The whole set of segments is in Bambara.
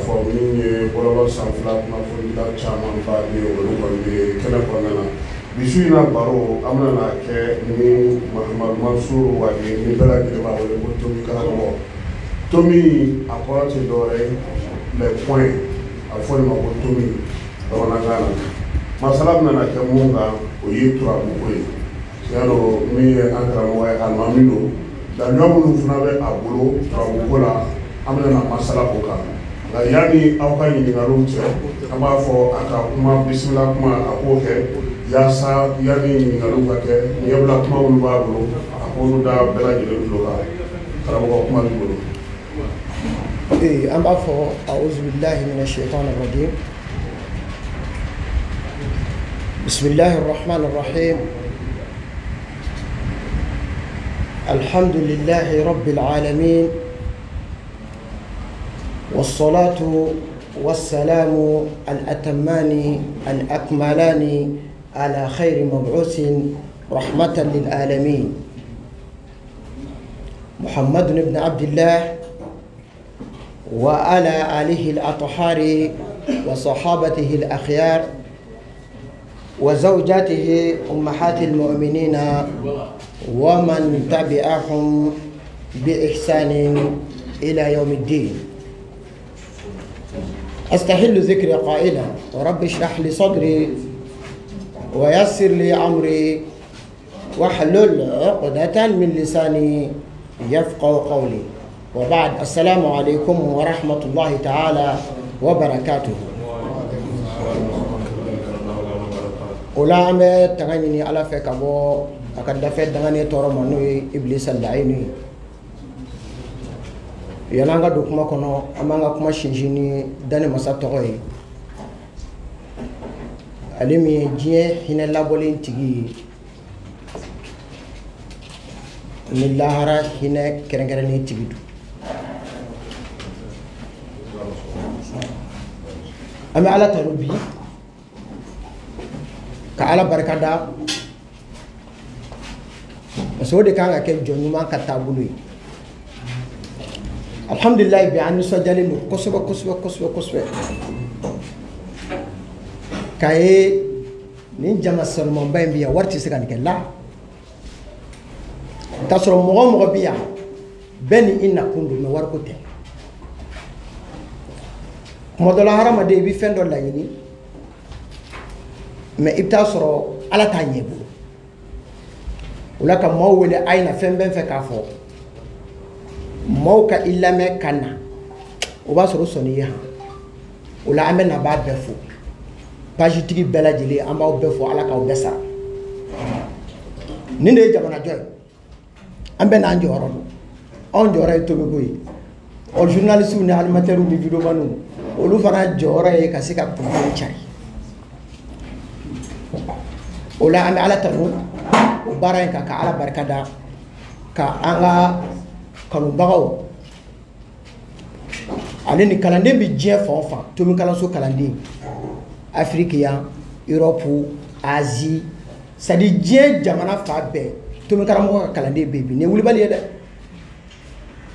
fɔ min ye bɔlɔlɔ sanfɛla kunnafonidila caman ba ye olu kɔni bɛ kɛnɛ kɔnɔna na bi su in na baro an bɛna kɛ ni Mahamadu Mansuru Wade ni bɛɛ lajɛlen b'a wele ko Tomi karamɔgɔ. Tomi a kɔrɔ tɛ dɔwɛrɛ ye les points a fɔ nin ma ko Tomi bamanankan na masala bɛna kɛ mun kan o ye turabuko ye tiɲɛ don min ye an karamɔgɔ ye alimami don daluya minnu fana bɛ a bolo turabuko la an bɛna masala o kan nka yanni aw ka ɲininkaliw cɛ an b'a fɔ a ka kuma bisimila kuma a k'o kɛ yaasa yanni ɲininkaliw ka kɛ ɲɛbila kuma minnu b'a bolo a k'olu da bɛɛ lajɛlen tulo kan karamɔgɔ kuma b'i bolo. an b'a fɔ a'udhu billahi minash shaitanir rajim bismillahir rahmanir rahim alhamdulillahi rabbil alamin والصلاة والسلام الأتمان الأكملان على خير مبعوث رحمة للعالمين محمد بن عبد الله وعلى آله الأطهار وصحابته الأخيار وزوجاته أمهات المؤمنين ومن تبعهم بإحسان إلى يوم الدين. أستحل ذكري قائلا رب اشرح لي صدري ويسر لي أمري واحلل عقدة من لساني يفقه قولي وبعد السلام عليكم ورحمة الله تعالى وبركاته. أولا أمي تغنيني على فكابو أكاد دفت دغني تورمانوي إبليس اللعيني yananga do kuma kono amanga kuma shinjini dane masa togoy alimi jie hina labolin tigi ni lahara hina kerengereni tigidu ami ala tarubi ka ala barakada so de kanga ke jonuma ka tabulu alhamdulillah bi an sojale no kosoba kay ni jama salman bay biya warti sigan ke la tasoro mo biya ben inna kundu no war ko te mo do la harama de bi fendo la yini mais ibta soro ala ta nyebu ulaka mawwele ayna femben fe ka fo mawka illa me kana o ba soro soni ha ula amena ba befo page tigi bela jeli amba o befo ala ka o besa ni ne jamana joy ambe na njoro on jora to be boy o journaliste ni animateur ni video manu o lu fara jora e ka sika ko chari ula ambe ala tanu o bara ka ala barkada ka anga kanu bagaw ale ni kalande bi je fonfa to mi kala so kalande Afrique ya Europe Asie sadi je jamana fa be to mi kala mo kalande bebi ne wuli bali de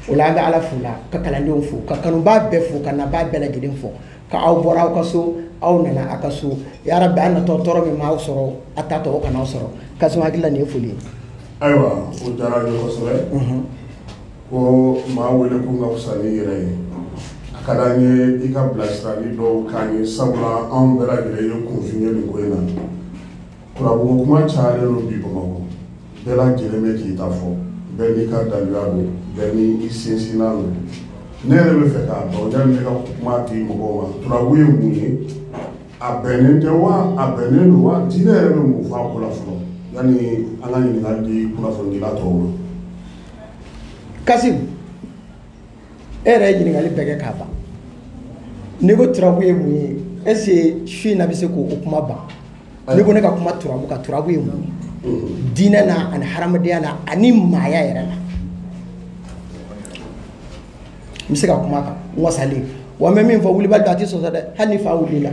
wala ga ala fula ka kalande on fu ka kanu ba be fu kana ba be la gidin fu ka aw bora ka so aw nana akaso ya rabbi an to toro mi ma soro atata o kana soro kasuma gilla ne fuli aywa o dara ko so ko maa wele ko nga fusani yɛrɛ ye a ka d'an ye i ka bilasirali dɔw k'an ye sabula anw bɛɛ lajɛlen ye kunfiɲɛ nin ko in na turabuko kuma cayalen don bi Bamakɔ bɛɛ lajɛlen bɛ k'i ta fɔ bɛɛ n'i ka daluya don bɛɛ ni i sinsinna don ne yɛrɛ bɛ fɛ k'a dɔn yanni ne ka kuma di mɔgɔw ma turabu ye mun ye a bɛnnen tɛ wa a bɛnnen don wa diinɛ yɛrɛ bɛ mun fɔ a ko la fɔlɔ yanni an ka ɲininkali di kunnafonidila tɔw ma. Kasim ere ɲininkali bɛɛ kɛ k'a ban ne ko turabu ye mun ye est-ce que su in na bɛ se k'o kuma ban ne ko ne ka kuma turabu kan turabu ye mun ye diinɛ na ani hadamadenya na ani maaya yɛrɛ la n bɛ se ka kuma kan n wasalen wa n bɛ min fɔ wulibali don a tɛ sɔsɔ dɛ hali ni fa wulila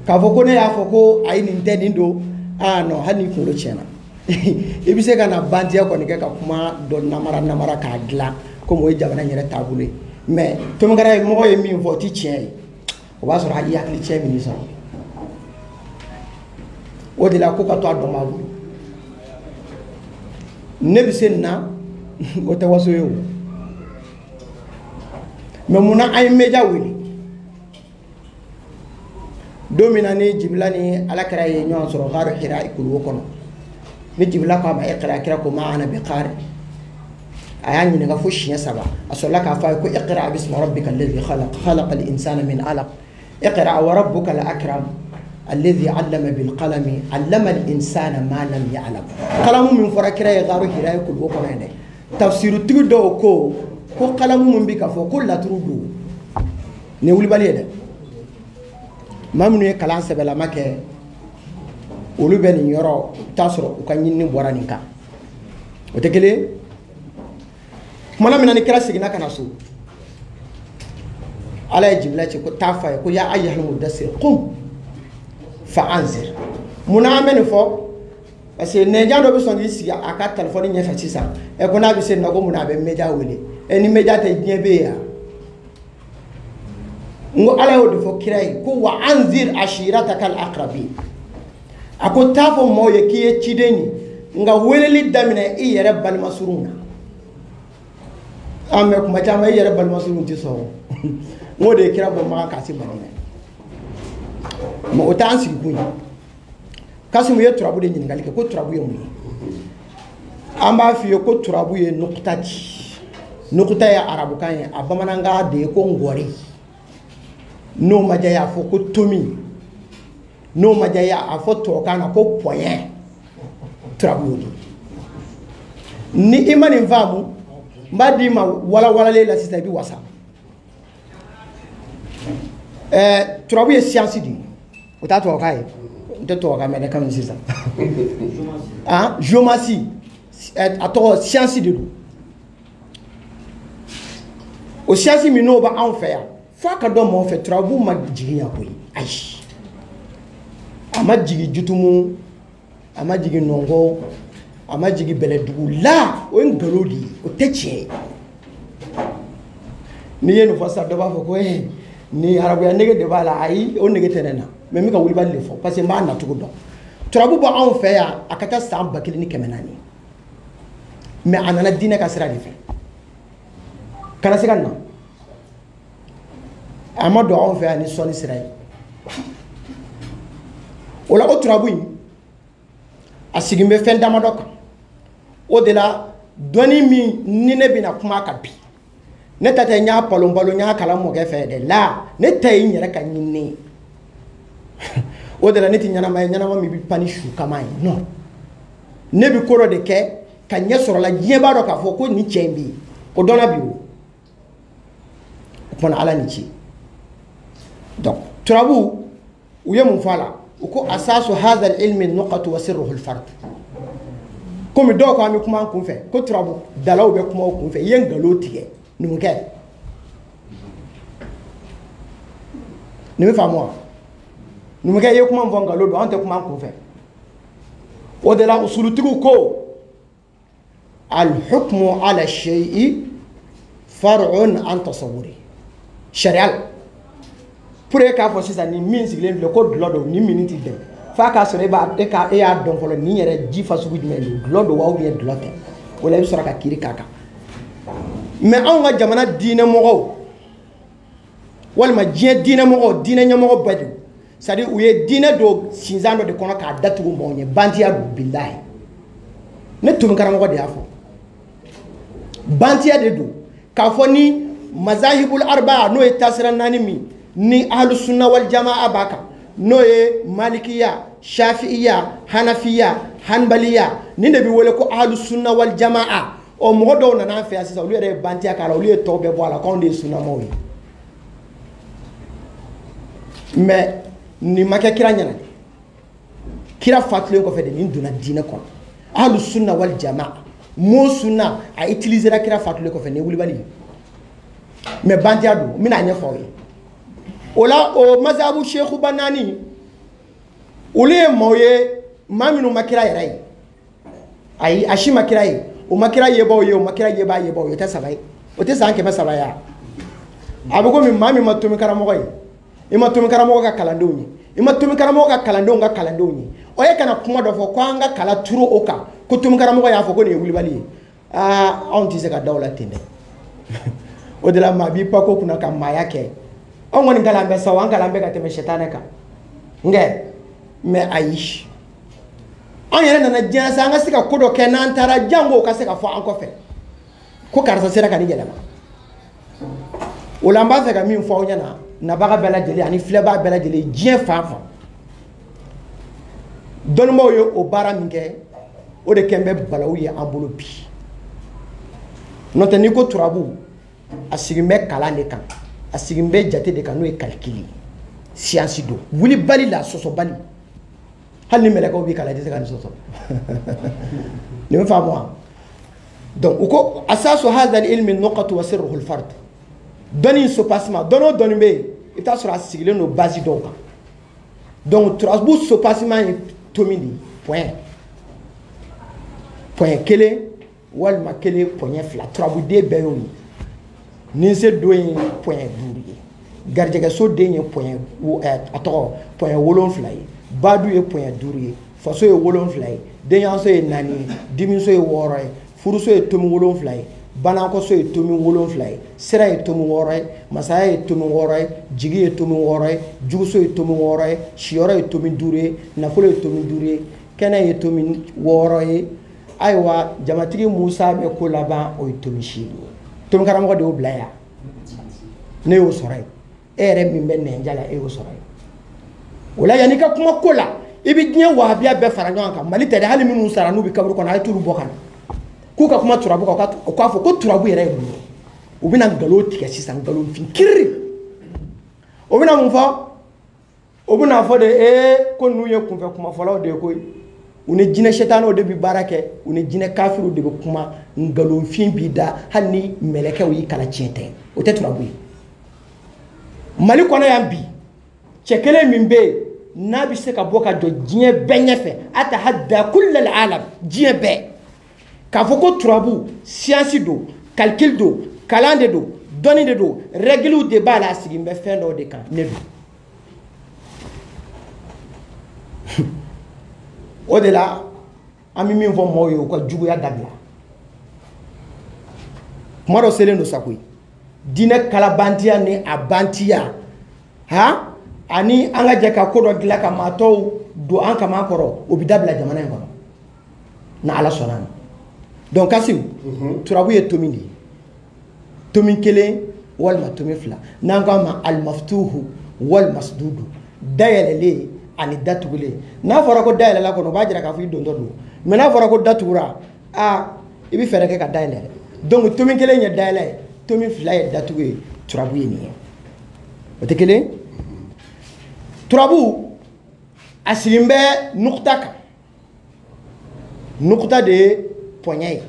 k'a fɔ ko ne y'a fɔ ko ayi nin tɛ nin don non hali ni kunkolo tiɲɛna i bɛ se ka na bantiya kɔni kɛ ka kuma dɔ namara k'a dilan comme o ye jamana yɛrɛ taabolo ye mais tomikara ye mɔgɔ ye min fɔ o ti tiɲɛ ye o b'a sɔrɔ hali hakili cɛ min sɔrɔ o de la ko ka to a dɔn b'a bolo ne bɛ se nin na o tɛ waso ye o mais munna an ye média wele don min na ni Jibila ni Alakira ye ɲɔgɔn sɔrɔ gaaru Hira kuluwo kɔnɔ ni Jibila ko a ma iqra kira ko ma ana bi qaari a y'a ɲininka fo siɲɛ 3 a sɔrɔla k'a fɔ a ye ko iqra bismi rabbika alladhi khalaq khalaqa al-insana min alaq iqra wa rabbuka al-akram alladhi allama bil qalami allama al-insana ma lam ya'lam kalamu min fɔra kira ye gaaru Hira kuluwo kɔnɔ ye dɛ tafsirutigi dɔw ko kalamu min bi ka fɔ ko laturu don ni wulibali ye dɛ maa minnu ye kalan sɛbɛlama kɛ olu bɛ nin yɔrɔ t'a sɔrɔ u ka ɲinini bɔra nin kan o tɛ kelen ye kumana min na ni kira seginna ka na so ala ye Jibila ci ko taa f'a ye ko ya ayyuhal mudassir qum fa anzir munna an bɛ nin fɔ parce que nɛjan dɔ bɛ sɔn k'i sigi a ka telefɔni ɲɛfɛ sisan ko n'a bɛ se nin na ko munna a bɛ média wele ni média tɛ diɲɛ bɛ yen yan ngo ala y'o de fɔ kira ye ko wa anzir ashirataka al-aqrabin a ko taa fɔ mɔgɔw ye k'i ye ciden ye nka weleli daminɛ i yɛrɛ balimasurunw na mais kuma caman i yɛrɛ balimasurunw tɛ sɔn n'o de ye kira bɔ makan k'a se Madina mais o t'an sigi kun ye Kasimu ye turabu de ɲininkali kɛ ko turabu ye mun ye an b'a f'i ye ko turabu ye nukuta di nukuta ye arabukan ye a bamanankan de ye ko ngɔri n'o ma diya a fɔ ko tomi n'o ma diya a fɔ tubabukan na ko poɲɛ turabu y'o de ni i ma nin faamu n b'a d'i ma walawalalen la sisan i bɛ wasa turabu ye siyansi de ye o t'a tubabukan ye n tɛ tubabukan mɛn ne kan sisan géomancie a tɔgɔ siyansi de don o siyansi min n'o b'anw fɛ yan f'a ka dɔn mɔgɔ fɛ turabu ma jigin yan koyi ayi a ma jigin Jutumu a ma jigin Nɔnkɔ a ma jigin Bɛlɛdugu la o ye nkalon de ye o tɛ tiɲɛ ye n'i ye nin fɔ sisan dɔ b'a fɔ ko ni arabuya nege de b'a la ayi o nege tɛ ne na mais n bɛ ka wulibali de fɔ parce que n b'a nacogo dɔn turabu bɔ anw fɛ yan a ka taa san 1400 mais a nana diinɛ ka sira de fɛ kana se ka na a ma don anw fɛ yan ni sɔnni sira ye o la o turabu in a sigin bɛ fɛn damadɔ kan o de la dɔnni min ni ne bɛna kuma kan bi ne ta tɛ n y'a palon n y'a kalan mɔkɛ fɛ dɛ la ne ta ye n yɛrɛ ka ɲinini o de la ne tɛ ɲɛnama ye ɲɛnama min bɛ pan ni su kama ye non ne bɛ ko dɔ de kɛ ka ɲɛ sɔrɔ la diɲɛ b'a dɔn k'a fɔ ko nin cɛ in bɛ yen o dɔnna bi o kumana ala ni ci donc turabu u ye mun fɔ a la u ko asasu hadha al-ilmi nuqatu wa sirruhu al-fard komi dɔw ko an bɛ kuma an kun fɛ ko turabu dalaw bɛ kuma o kun fɛ i ye nkalon tigɛ numukɛ nin bɛ faamu wa numukɛ i ye kuma min fɔ nkalon don an tɛ kuma an kun fɛ o de la usulutigiw ko al-hukmu ala shay'i far'un an tasawwuri sariya la pour que k'a fɔ sisan ni min sigilen filɛ ko dulɔ don ni min tɛ bɛn f'a k'a sɔrɔ e y'a dɔn fɔlɔ nin yɛrɛ ji fasugu jumɛn don dulɔ don wa ou bien dulɔ tɛ o la i bɛ sɔrɔ ka kiiri k'a kan mais anw ka jamana diinɛmɔgɔw walima diɲɛ diinɛmɔgɔw diinɛ ɲɛmɔgɔ bɛɛ de c'est à dire u ye diinɛ don sinzan dɔ de kɔnɔ k'a datugu mɔgɔw ɲɛ bantiya don bilahi ne tun karamɔgɔ de y'a fɔ bantiya de don k'a fɔ ni mazahibul arba'a n'o ye tasira naani min ni ahlu sunna wal jama'a b'a kan n'o ye malikiya shafi'iya hanafiya hanbaliya nin de bɛ wele ko ahlu sunna wal jama'a o mɔgɔ dɔw nana an fɛ yan sisan olu yɛrɛ ye bantiya k'a la olu ye tɔw bɛɛ bɔ a la k'anw de ye sunnamaw ye mais nin ma kɛ kira ɲɛna de kira fatulen kɔfɛ de nin donna diinɛ kɔnɔ ahlu sunna wal jama'a mot sunna a utilisera kira fatulen kɔfɛ nin ye wulibali ye mais bantiya don n bɛna a ɲɛfɔ aw ye o la o mazhabu sheikhu banani olu ye maaw ye maa minnu ma kira yɛrɛ ye ayi a si ma kira ye o ma kira yebaw ye o ma kira yeba yebaw ye o tɛ saba ye o tɛ san 300 ya a bɛ komi maa min ma tomi karamɔgɔ ye i ma tomi karamɔgɔ ka kalandenw ye i ma tomi karamɔgɔ ka kalandenw ye o ye kana kuma dɔ fɔ ko an ka kala turu o kan ko tomi karamɔgɔ y'a fɔ ko nin ye wulibali ye anw tɛ se ka da o la ten dɛ o de la maa b'i pan ko kunna ka maaya kɛ anw kɔni kalan bɛ sa an kalan bɛ ka tɛmɛ sɛtanɛ kan mais ayi an yɛrɛ nana diɲɛ sa an ka se ka ko dɔ kɛ n'an taara jango ka se ka fɔ an kɔfɛ ko karisa sera ka nin yɛlɛma o la an b'a fɛ ka min fɔ aw ɲɛna nabaga bɛɛ lajɛlen ani filɛbaa bɛɛ lajɛlen diɲɛ fan fan dɔnnibaaw ye o baara min kɛ o de kɛn bɛ balawu ye an bolo bi n'o tɛ n'i ko turabu a sigin bɛ kalan de kan a sigin bɛ jate de kan n'o ye calcul ye siyansi don wulibali la sɔsɔbali hali ni mɛlɛkɛw b'i kalan i tɛ se ka nin sɔsɔ nin bɛ faamu wa donc u ko asasu hadha al-ilmi nuqatu wa sirruhu al-fard dɔnni sopassement dɔnni o dɔnni bɛ yen i bɛ taa sɔrɔ a sigilen don base dɔw kan donc turabu sopassement ye tomi de point kelen walima kelen point fila turabuden bɛɛ y'o ye ninse don ye point 5 ye garijɛgɛso den ye point a tɔgɔ point 7 ye badu ye point 5 ye faso ye 7 ye denyanso ye 4 ye dimiso ye 6 ye furuso ye tomi 7 ye banakɔso ye tomi 7 ye sira ye tomi 6 ye masaya ye tomi 6 ye jigi ye tomi 6 ye juguso ye tomi 6 ye siyɔrɔ ye tomi 5 ye nafolo ye tomi 5 ye kɛnɛ ye tomi 6 ye ayiwa jamatigi Musa bɛ ko laban o ye tomi 8 ye tomi karamɔgɔ de y'o bila yan ne y'o sɔrɔ ye e yɛrɛ min bɛ nɛnja la e y'o sɔrɔ ye o la yanni ka kuma ko la i bɛ diɲɛ wahabiya bɛɛ fara ɲɔgɔn kan Mali tɛ dɛ hali minnu sara n'u bɛ kaburu kɔnɔ a ye t'olu bɔ ka na k'u ka kuma turabu kan u k'a fɔ ko turabu yɛrɛ ye mun ye u bɛna nkalon tigɛ sisan nkalonfin kiri o bɛna mun fɔ o bɛna fɔ de ko ninnu ye kunfɛ kumafɔlaw de ye koyi u ni jinɛ sɛtanɛw de bɛ baara kɛ u ni jinɛ kafiriw de bɛ kuma nkalonfin b'i da hali ni mɛlɛkɛw y'i kala tiɲɛ tɛ o tɛ turabu ye Mali kɔnɔ yan bi cɛ kelen min bɛ yen n'a bɛ se ka bɔ ka jɔ diɲɛ bɛɛ ɲɛfɛ atahadda kullal alam diɲɛ bɛɛ k'a fɔ ko turabu siyansi don calcul don kalan de don dɔnni de don règles de b'a la a sigin bɛ fɛn dɔw de kan ne don o de la an bɛ min fɔ mɔgɔw ye u ka juguya dabila kuma dɔ selen don sa koyi diinɛ kalabantiya ni a bantiya ani an ka jɛ ka ko dɔ dilan ka maa tɔw don an kama kɔrɔ o bɛ dabila jamana in kɔnɔ na ala sɔnna ma donc Kasimu turabu ye tomi de ye tomi kelen walima tomi fila n'an k'a ma alimaftuhu walima masdudu dayɛlɛlen ani datugulen n'a fɔra ko dayɛlɛla kɔnɔ o b'a jira k'a fɔ i dontɔ don mais n'a fɔra ko datugura i bɛ fɛɛrɛ kɛ ka dayɛlɛ donc tomi kelen ye dayɛlɛ ye tomi fila ye datugu ye turabu ye nin ye o tɛ kelen turabu a sigin bɛ nukuta kan nukuta de ye pɔɲɛ ye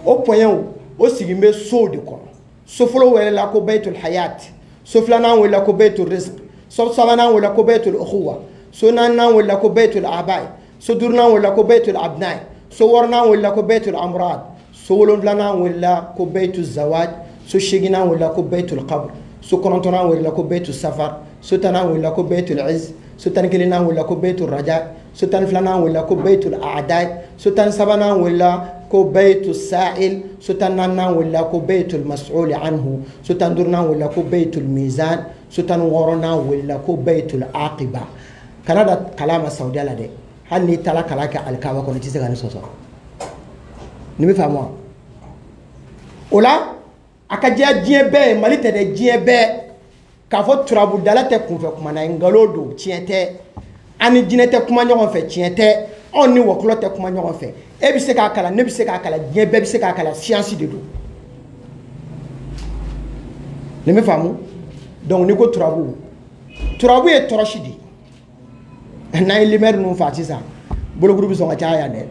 o pɔɲɛw o sigin bɛ sow de kɔnɔ so fɔlɔ welela ko baytul hayat so filanan welela ko baytul rizq so sabanan welela ko baytul ukhuwa so naaninan welela ko baytul abai so duurunan welela ko baytul abnai so wɔɔrɔnan welela ko baytul amrad so wolonfilanan welela ko baytul zawaj so seeginan welela ko baytul qabr so kɔnɔntɔnnan welela ko baytul safar so tanan welela ko baytul izz so tan kelennan welela ko baytul raja so tan filanan welela ko baytul a'dad so tan sabanan welela ko baytul sa'il so tan naaninan welela ko baytul mas'ul anhu so tan duurunan welela ko baytul mizan so tan wɔɔrɔnan welela ko baytul aqiba kana da kalama saudiya la dɛ hali n'i taara kalan kɛ alikaba kɔnɔ i tɛ se ka nin sɔsɔ nin bɛ faamu wa o la a ka diya diɲɛ bɛɛ ye Mali tɛ dɛ diɲɛ bɛɛ k'a fɔ turabudala tɛ kunfɛ kuma na ye nkalon don tiɲɛ tɛ an ni jinɛ tɛ kuma ɲɔgɔn fɛ tiɲɛ tɛ anw ni wɔkulɔ tɛ kuma ɲɔgɔn fɛ e bɛ se k'a kalan ne bɛ se k'a kalan diɲɛ bɛɛ bɛ se k'a kalan siyansi de don nin bɛ faamu donc n'i ko turabu ye tɔrɔsi de ye n'an ye limɛri ninnu fa sisan bolokuru bɛ sɔn ka caya yan dɛ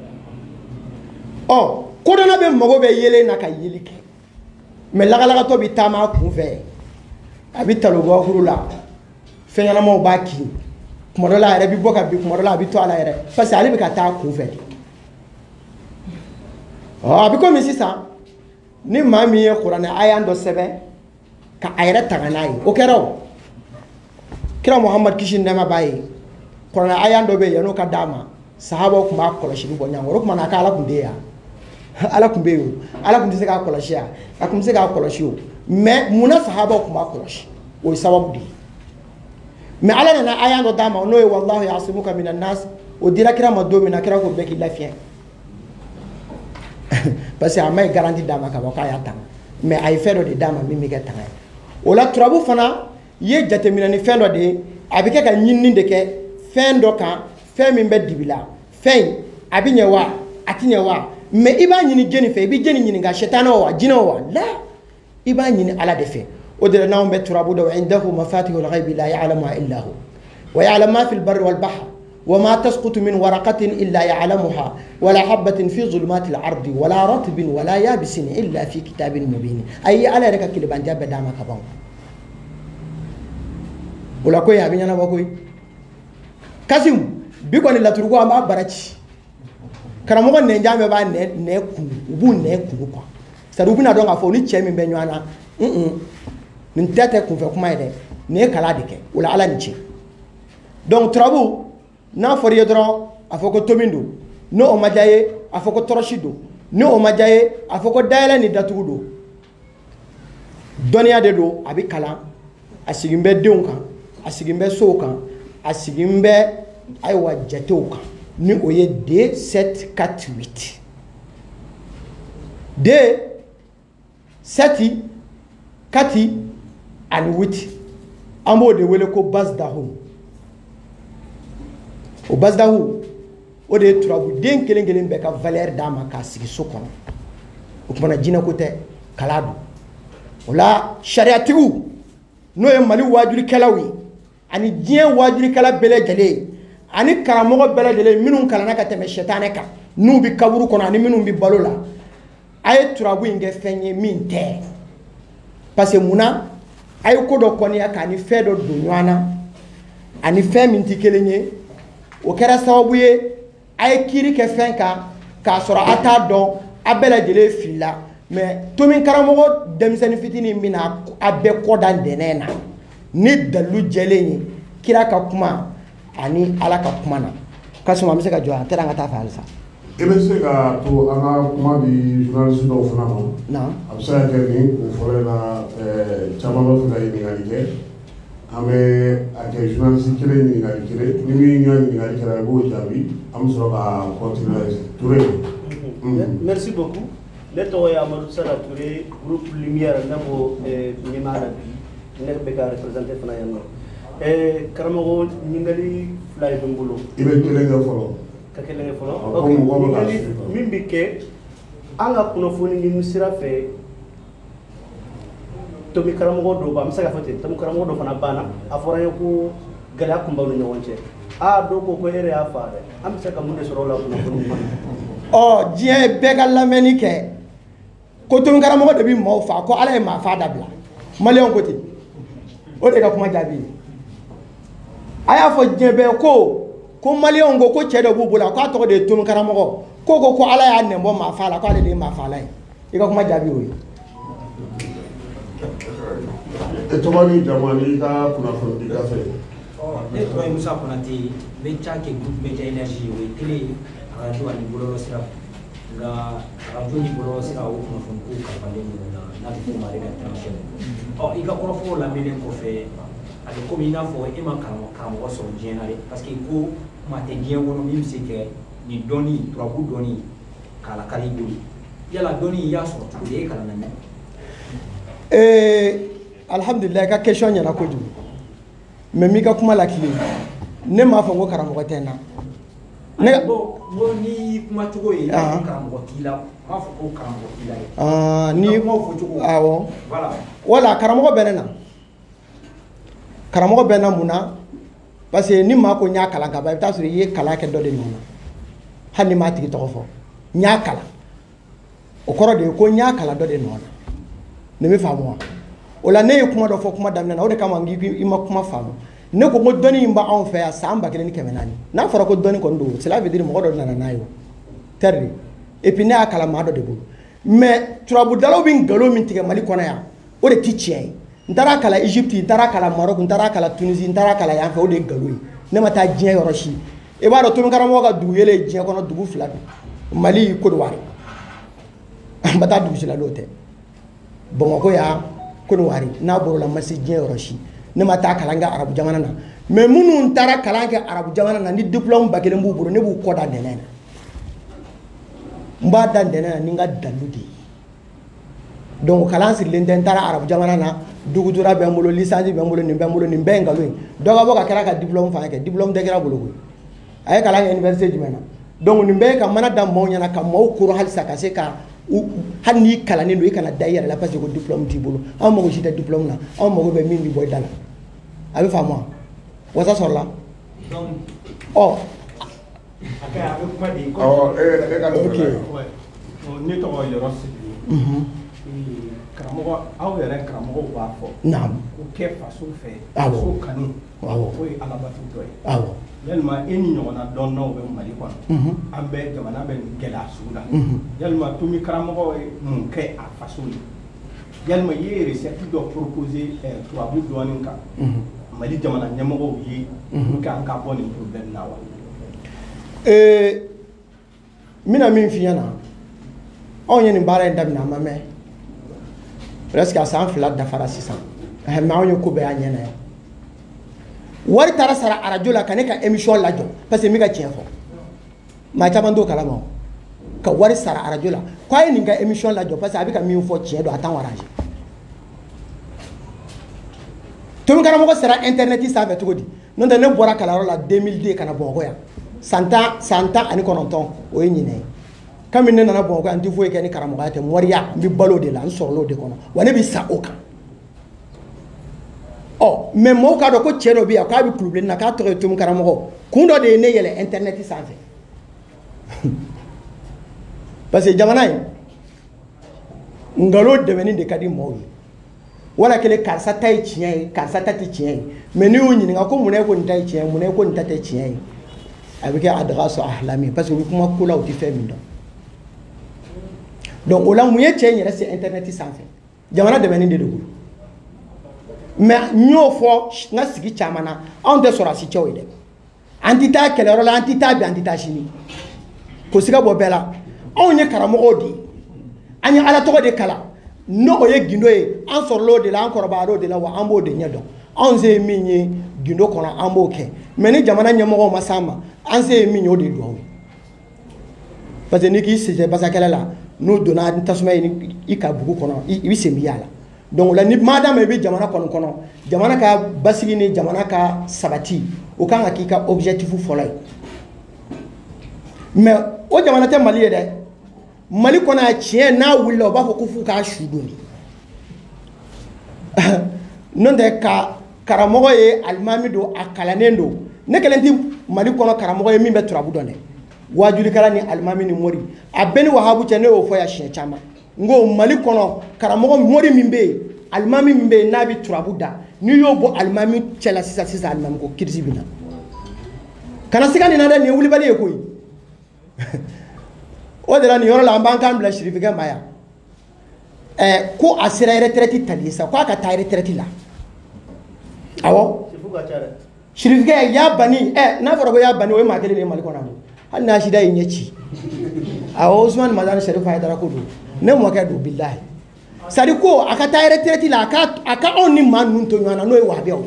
kodɔnna bɛ mago bɛ yelen na ka yeli kɛ mais lagalagatɔ bɛ taama a kun fɛ a bɛ talo gakuru la fɛn ɲɛnamaw b'a kin kuma dɔ la a yɛrɛ bɛ bɔ ka bin kuma dɔ la a bɛ to a la yɛrɛ parce que ale bɛ ka taa a kun fɛ a bɛ komi sisan ni maa min ye kuranɛ aya dɔ sɛbɛn ka a yɛrɛ tanga n'a ye o kɛra o kira Muhamad kisi ni nɛɛma b'a ye kuranɛ aya dɔ bɛ yen yan'o ka d'a ma sahabaw tun b'a kɔlɔsili bɔ ɲɔgɔn kɔrɔ o tuma na k'ala tun tɛ yen ala tun bɛ yen o ala tun tɛ se k'a kɔlɔsi yan a tun tɛ se k'a kɔlɔsi o mais munna sahabaw tun b'a kɔlɔsi o ye sababu de ye mais ala nana aya dɔ d'a ma n'o ye wallahu ya'simuka minan nas o dira kira ma don min na kira ko bɛɛ k'i lafiya parce que a ma ye garanti d'a ma ka bɔ k'a y'a tanga mais a ye fɛn dɔ de d'a ma min bɛ kɛ tanga ye o la turabu fana ye jateminɛ ni fɛn dɔ de ye a bɛ kɛ ka ɲinini de kɛ fɛn dɔ kan fɛn min bɛ dibi la fɛn a bɛ ɲɛ wa a tɛ ɲɛ wa mais i b'a ɲini jeni fɛ i bɛ jeni ɲininka sɛtanɛ wa jinɛ wa la i b'a ɲini ala de fɛ o de la n'anw bɛ turabu dɔn indahu mafatihul ghaibi la ya'lamuha illa hu wa ya'lamu ma fil barri wal bahr وما تسقط من ورقة إلا يعلمها ولا حبة في ظلمات الأرض ولا رطب ولا يابس إلا في كتاب مبين أي على رك كل بنجاب بدام كباو ولا كوي أبي أنا بقول كاسم بيكون لا تروح أما براتش كرامو نيجا مبا نكو وبو نكو كوا سأروبنا دون أفوني تشمي بينوانا ننتهي كم فكما يده نكلا ديك ولا على نيجي donc ترابو n'a fɔra i ye dɔrɔn a fɔ ko tomin don n'o o ma diya ye a fɔ ko tɔrɔsi don n'o o ma diya ye a fɔ ko dayɛlɛ ni datugu don dɔnniya de don a bɛ kalan a sigin bɛ denw kan a sigin bɛ sow kan a sigin bɛ ayiwa jatew kan ni o ye D 7 4 8 D 7 4 ani 8 an b'o de wele ko basdahun o basdahu o de ye turabu den kelen kelen bɛɛ ka valeur d'a ma k'a sigi so kɔnɔ o tumana jinɛ ko tɛ kala don o la sariyatigiw n'o ye Mali waajurikɛlaw ye ani diɲɛ waajurikɛla bɛɛ lajɛlen ani karamɔgɔ bɛɛ lajɛlen minnu kalanna ka tɛmɛ sɛtanɛ kan n'u bɛ kaburu kɔnɔ ani minnu bɛ balo la a ye turabu in kɛ fɛn ye min tɛ parce que munna a ye ko dɔ kɔniya k'a ni fɛn dɔ don ɲɔgɔn na ani fɛn min tɛ kelen ye o kɛra sababu ye a ye kiiri kɛ fɛn kan k'a sɔrɔ a t'a dɔn a bɛɛ lajɛlen filila mais tomin karamɔgɔ denmisɛnnin fitinin min na a bɛɛ kɔ da ntɛnɛn na ni dalilu jɛlen ye kira ka kuma ani ala ka kuma na kasuma an bɛ se ka jɔ a tɛra an ka taa fɛ halisa i bɛ se ka to an ka kuma di journaliste dɔw fana ma a bɛ se ka kɛ nin kun fɔlɔ la caman bɛ fɛ ka ɲininkali kɛ an bɛ a kɛ journaliste kelen ɲininkali kelen ni min ka ɲininkali kɛra i b'o jaabi an bɛ sɔrɔ ka continuer Touré. Merci beaucoup. Ne tɔgɔ ye Amadou Sala Touré groupe Lumière ne b'o ɲɛmaa la bi ne bɛ ka représenter fana yan nɔ karamɔgɔ ɲininkali fila de bɛ n bolo. I bɛ kelen kɛ fɔlɔ. Ka kelen kɛ fɔlɔ. ok ɲininkali min bɛ kɛ an ka kunnafoni ɲini sira fɛ tomi karamɔgɔ dɔw b'an bɛ se ka fɔ ten tomi karamɔgɔ dɔ fana banna a fɔra n ye ko gɛlɛya kun b'aw ni ɲɔgɔn cɛ dɔw ko e yɛrɛ y'a fa dɛ an bɛ se ka mun de sɔrɔ o la kunnafoni kɔnɔ. diɲɛ bɛɛ ka lamɛnni kɛ ko tomi karamɔgɔ de bɛ maaw fa ko ala ye maa fa dabila maliyɛnw ko ten o de ka kuma jaabi ye a y'a fɔ diɲɛ bɛɛ ko maliyɛnw ko cɛ dɔ b'u bolo a k'a tɔgɔ de ye tomi karamɔgɔ ko ala y'a nɛn bɔ maa fa la k'ale de ye maa fala ye i ka kuma jaabi o ye. e tɔgɔ ni jamu ni ka kunnafoni di gafe. Ne tɔgɔ ye Musa Konate n bɛ ca kɛ groupe Media Énergie o ye télé radio ani bɔlɔlɔ sira nka radio ni bɔlɔlɔ sira o kunnafoni ko kalifalen don o la n'a bɛ f'o ma rédaction i ka kɔrɔfɔw lamɛnnen kɔfɛ a bɛ komi i n'a fɔ e ma karamɔgɔ sɔrɔ diɲɛ na dɛ parce que ko maa tɛ diɲɛ kɔnɔ min bɛ se kɛ nin dɔnni turabu dɔnni k'a lakari i bolo yala dɔnni i y'a sɔrɔ cogo di e kalan na mɛn. alhamdulillah ka question ɲɛna kojugu mais mi ka kuma la kile ne m'a fɔ ko karamɔgɔ tɛ n na. ne bon ni kuma cogo ye karamɔgɔ t'i la m'a fɔ ko karamɔgɔ t'i la ye. ni kuma fɔ cogo awɔ voilà wala karamɔgɔ bɛ ne na karamɔgɔ bɛ na mun na parce que ni maa ko n y'a kalan ka ban i bɛ taa sɔrɔ i ye kalan kɛ dɔ de nɔ na hali ni m'a tigi tɔgɔ fɔ n y'a kalan o kɔrɔ de ye ko n y'a kalan dɔ de nɔ na nin bɛ faamu wa. o la ne ye kuma dɔ fɔ kuma daminɛ na o de kama i ma kuma faamu ne ko dɔnni in b'anw fɛ yan san 1400 n'a fɔra ko dɔnni kɔni don cela veut dire mɔgɔ dɔ nana n'a ye o terre et puis ne y'a kalan maa dɔ de bolo mais turabudalaw bɛ nkalon min tigɛ Mali kɔnɔ yan o de tɛ tiɲɛ ye n taara kala Egypte n taara kala Maroc n taara kala Tunisie n taara kala yan fɛ o de ye nkalon ye ne ma taa diɲɛ yɔrɔ si i b'a dɔn Tomi karamɔgɔ ka dugu yɛlɛ diɲɛ kɔnɔ dugu 2 don Mali Côte d'Ivoire an bɛ taa dugu si la n'o tɛ Bamakɔ yan Côte d'Ivoire n'a bɔra la ma se diɲɛ yɔrɔ si ne ma taa kalan kɛ arabu jamana na mais minnu taara kalan kɛ arabu jamana na ni diplôme ba kelen b'u bolo ne b'u kɔ da nɛnɛ na n b'a da nɛnɛ na ni n ka dalu de ye donc kalan sirilen tɛ n taara arabu jamana na dugutura bɛ n bolo licence bɛ n bolo nin bɛ n bolo nin bɛɛ ye nkalon ye dɔ ka bɔ ka kɛra ka diplôme fana kɛ diplôme tɛ kɛra bolo koyi a ye kalan kɛ université jumɛn na donc nin bɛɛ ye ka mana da maaw ɲɛna ka maaw koron halisa ka se ka hali n'i kalannen don i kana da i yɛrɛ la parce que ko diplôme t'i bolo anw mago si tɛ diplôme na anw mago bɛ min bɛ bɔ i da la a bɛ faamu wa wasa sɔrɔla ɔ ne tɔgɔ Yɔrɔ Sidibe karamɔgɔ aw yɛrɛ karamɔgɔw b'a fɔ ko kɛ faso fɛ faso kanu o ye alabato dɔ ye yalima e ni ɲɔgɔnna dɔnnaw bɛ Mali kɔnɔ an bɛ jamana bɛ nin gɛlɛya sugu la yalima Tomi karamɔgɔ ye mun kɛ a faso ye yalima i ye recette dɔ proposer tubabu dɔɔnin kan Mali jamana ɲɛmɔgɔw ye pour que an ka bɔ nin problème na wa n bɛna min f'i ɲɛna anw ye nin baara in daminɛ an ma mɛn presque a san 2 dafara sisan mais anw ye ko bɛɛ y'a ɲɛna yan wari taara sara arajo la ka ne ka émission lajɔ parce que n bɛ ka tiɲɛ fɔ maa caman t'o kalama o ka wari sara arajo la k'a ye nin ka émission lajɔ parce que a bɛ ka min fɔ tiɲɛ don a t'anw arranger Tomi karamɔgɔ sera internet sanfɛ cogo di n'o tɛ ne bɔra kalanyɔrɔ la 2002 ka na Bamakɔ yan san 19 o ye ɲinɛ ye kabini ne nana Bamakɔ yan n tɛ foyi kɛ ni karamɔgɔya tɛ mɔriya n bɛ balo o de la n sɔrɔla o de kɔnɔ wa ne bɛ sa o kan ɔ mais mɔgɔw k'a dɔn ko cɛ dɔ bɛ yan k'a bɛ kulubilenni na k'a tɔgɔ ye Tomi karamɔgɔ kun dɔ de ye ne yɛlɛ internet sanfɛ parce que jamana in nkalon dɛmɛni de ka di mɔgɔw ye wala kelen karisa ta ye tiɲɛ ye karisa ta tɛ tiɲɛ ye mais n'i y'u ɲininka ko mun na ko nin ta ye tiɲɛ ye mun na ko nin ta tɛ tiɲɛ ye a bɛ kɛ adagaso ahlami parce que u bɛ kuma ko la u tɛ fɛn min dɔn donc o la mun ye cɛ in yɛrɛ se internet sanfɛ jamana dɛmɛni de don mais n y'o fɔ n ka sigi caman na anw tɛ sɔrɔsi cɛw ye dɛ an tɛ taa kɛlɛyɔrɔ la an tɛ taa bi an tɛ taa sini ko siga bɔ bɛɛ la anw ye karamɔgɔw de ye an ye ala tɔgɔ de kalan n'o ye gindo ye an sɔrɔla o de la an kɔrɔbayara o de la wa an b'o de ɲɛdɔn anw se ye min ye gindo kɔnɔ an b'o kɛ mais ni jamana ɲɛmɔgɔw ma s'an ma an se ye min ye o de ye duwawu ye parce que n'i k'i sen basakɛlɛ la n'o donna ni tasuma ye i ka bugu kɔnɔ i bɛ sen b'i y'a la donc o la ni madame i bɛ jamana kɔnɔ jamana ka basigi ni jamana ka sabati o kan ka k'i ka objectif fɔlɔ ye mais o jamana tɛ Mali ye dɛ Mali kɔnɔ a tiɲɛ n'a wulila o b'a fɔ ko f'u k'a su don de n'o tɛ ka karamɔgɔ ye alimami don a kalannen don ne kelen tɛ Mali kɔnɔ karamɔgɔ ye min bɛ turabu dɔn dɛ wajulikala ni alimami ni mori a bɛɛ ni wahabu cɛ ne y'o fɔ yan siɲɛ caman n ko Mali kɔnɔ karamɔgɔ mori min bɛ yen alimami min bɛ yen n'a bɛ turabu da n'i y'o bɔ alimami cɛ la sisan alimami ko kirisi bɛ na kana siga nin na dɛ nin ye wulibali ye koyi o de la nin yɔrɔ la an b'an kan bila sirifikɛ ma yan ko a sera retraite tali ye sa ko a ka taa retraite la awɔ sirifikɛ y'a bani n'a fɔra ko y'a bani o ye maa kelen de ye Mali kɔnɔ hali n'a sida ye ɲɛ ci awɔ Usmane Mazari Sɛrifu Hayidara ko don ne mɔkɛ don bilahi c'est à dire ko a ka taa retraite la a ka anw ni maa ninnu to ɲɔgɔn na n'o ye wahabiyaw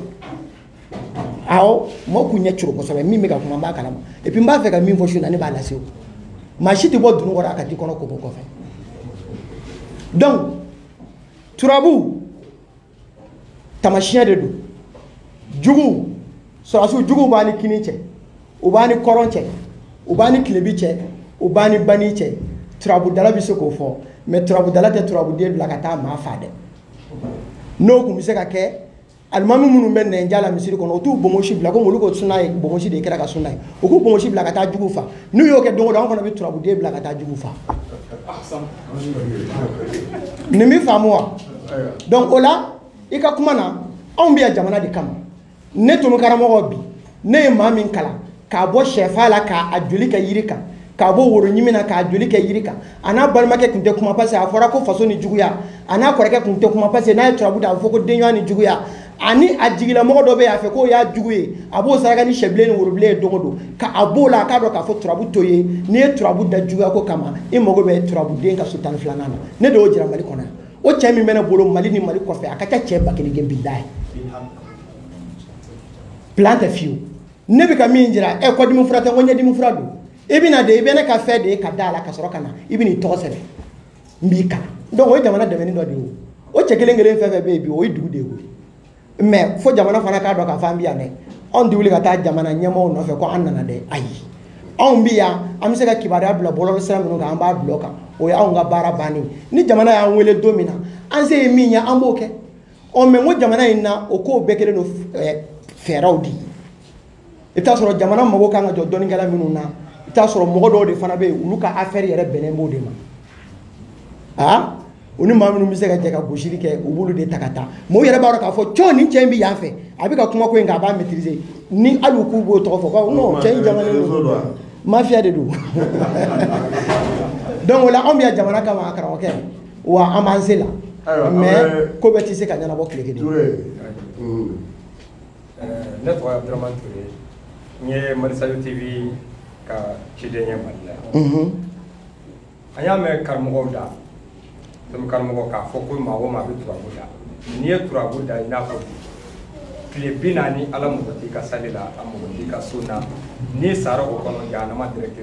awɔ mɔgɔw k'u ɲɛ curo kosɛbɛ min bɛ ka kuma n b'a kalama et puis n b'a fɛ ka min fɔ su in na ne b'a lase o maa si tɛ bɔ dunu kɔrɔ a ka t'i kɔnɔ ko bɔ kɔfɛ donc turabu tamasiyɛn de don jugu sɔrɔsiw juguw b'a ni kini cɛ u b'a ni kɔrɔn cɛ u b'a ni kilebi cɛ u b'a ni bani cɛ turabudala bɛ se k'o fɔ mais turabudala tɛ turabuden bila ka taa maa faa dɛ n'o tun bɛ se ka kɛ alimami minnu bɛ nɛnja la misiri kɔnɔ o t'u bonbosi bila komi olu ko suna ye bonbosi de kɛra ka suna ye u k'u bonbosi bila ka taa jugu faa n'u y'o kɛ don o don an fana bɛ turabuden bila ka taa jugu faa nin bɛ faamu wa donc o la i ka kuma na anw bɛ yan jamana de kama ne Tomi karamɔgɔ bi ne ye maa min kalan k'a bɔ sɛfan la k'a joli kɛ yiri kan k'a bɔ woro ɲimi na k'a joli kɛ yiri kan a n'a balimakɛ tun tɛ kuma parce que a fɔra ko faso ni juguya a n'a kɔrɔkɛ tun tɛ kuma parce que n'a ye turabu da a bɛ fɔ ko denɲɔgɔn ni juguya ani a jigilamɔgɔ dɔ bɛ yen a fɛ k'o y'a jugu ye a b'o saraka ni sɛbilen ni worobilen ye don o don k'a b'o la a k'a dɔn k'a fɔ turabu to ye n'i ye turabu da juguya ko kama i mago bɛ turabuden ka so 12nan na ne de y'o jira Mali kɔnɔ yan o cɛ min bɛ ne bolo Mali ni Mali kɔfɛ a ka ca cɛ 1000 billahi plan tɛ fiyewu ne bɛ ka min jira kɔdimi fura tɛ n ko ɲɛdimi fura don i bɛna de i bɛ ne ka fɛn de ye ka da a la ka sɔrɔ ka na i bɛ n'i tɔgɔ sɛbɛn n b'i kalan donc o ye jamana dɛmɛni dɔ de ye o cɛ kelen kelen fɛn fɛn bɛ yen bi o ye dugu de ye mais fo jamana fana k'a dɔn k'a fɔ an bɛ yan dɛ anw tɛ wuli ka taa jamana ɲɛmaaw nɔfɛ ko an nana dɛ ayi anw bɛ yan an bɛ se ka kibaruya bila bɔlɔlɔsira minnu kan an b'a bila o kan o ye anw ka baara bannen ni jamana y'an wele don min na an se ye min ye an b'o kɛ mais n ko jamana in na o kow bɛɛ kelen don fɛɛrɛw di i bɛ taa sɔrɔ jamana mago kan ka jɔ dɔnnikɛla minnu na i bɛ taa sɔrɔ mɔgɔ dɔw de fana bɛ yen olu ka affaire yɛrɛ bɛnnen b'o de ma u ni maa minnu bɛ se ka jɛ ka gosili kɛ u b'olu de ta ka taa mais u yɛrɛ b'a dɔn k'a fɔ cɔ ni cɛ in bɛ yan fɛ a bɛ ka kuma ko in kan a b'a maîtriser ni hali u k'u b'o tɔgɔ fɔ ko non cɛ in jamana don mafia de don donc o la anw bɛ yan jamana kama karamɔgɔkɛ wa an b'an se la mais ko bɛɛ tɛ se ka ɲɛnabɔ tile kelen. Ne tɔgɔ ye Abdramane Touré n ye Marisalu TV ka ciden ye Mali la an y'a mɛn karamɔgɔw da karamɔgɔ k'a fɔ ko maa o maa bɛ turabu da n'i ye turabu da i n'a fɔ tile 40 Ala mɔgɔ t'i ka sali la a mɔgɔ t'i ka so na n'i sara o kɔnɔ jahanama direct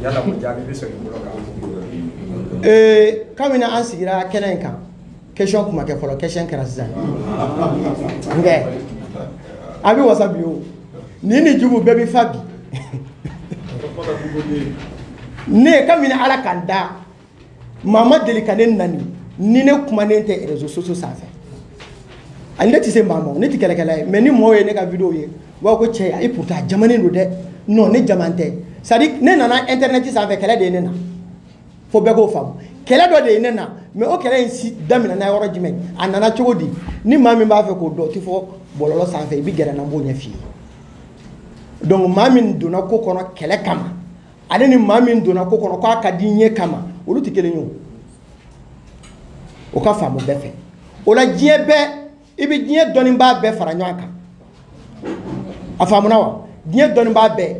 yala o jaabi bɛ sɔrɔ i bolo kan. kabini an sigira kɛnɛ in kan question kuma kɛ fɔlɔ question kɛra sisan nkɛ a bɛ wasa bi o ni ni jugu bɛɛ bɛ fa bi ne kabini Ala kan da maa ma deli ka ne nani ni ne kumanen tɛ réseaux sociaux sanfɛ ani ne tɛ se maa ma ne tɛ kɛlɛkɛla ye mais ni mɔgɔw ye ne ka vidéo ye u b'a fɔ ko cɛ ayi pourtant jamanen don dɛ non ne jaman tɛ c'est à dire ne nana internet sanfɛ kɛlɛ de ye ne na fo bɛɛ k'o faamu kɛlɛ dɔ de ye ne na mais o kɛlɛ in si daminɛna yɔrɔ jumɛn a nana cogo di ni maa min b'a fɛ k'o dɔn o tɛ fɔ bɔlɔlɔ sanfɛ i bɛ gɛrɛ na n b'o ɲɛ f'i ye donc maa min donna ko kɔnɔ kɛlɛ kama ale ni maa min donna ko kɔnɔ k'a ka di ɲɛ kama olu tɛ kelen ye o ka faamu bɛɛ fɛ o la diɲɛ bɛɛ i bɛ diɲɛ dɔnnibaa bɛɛ fara ɲɔgɔn kan a faamuna wa diɲɛ dɔnnibaa bɛɛ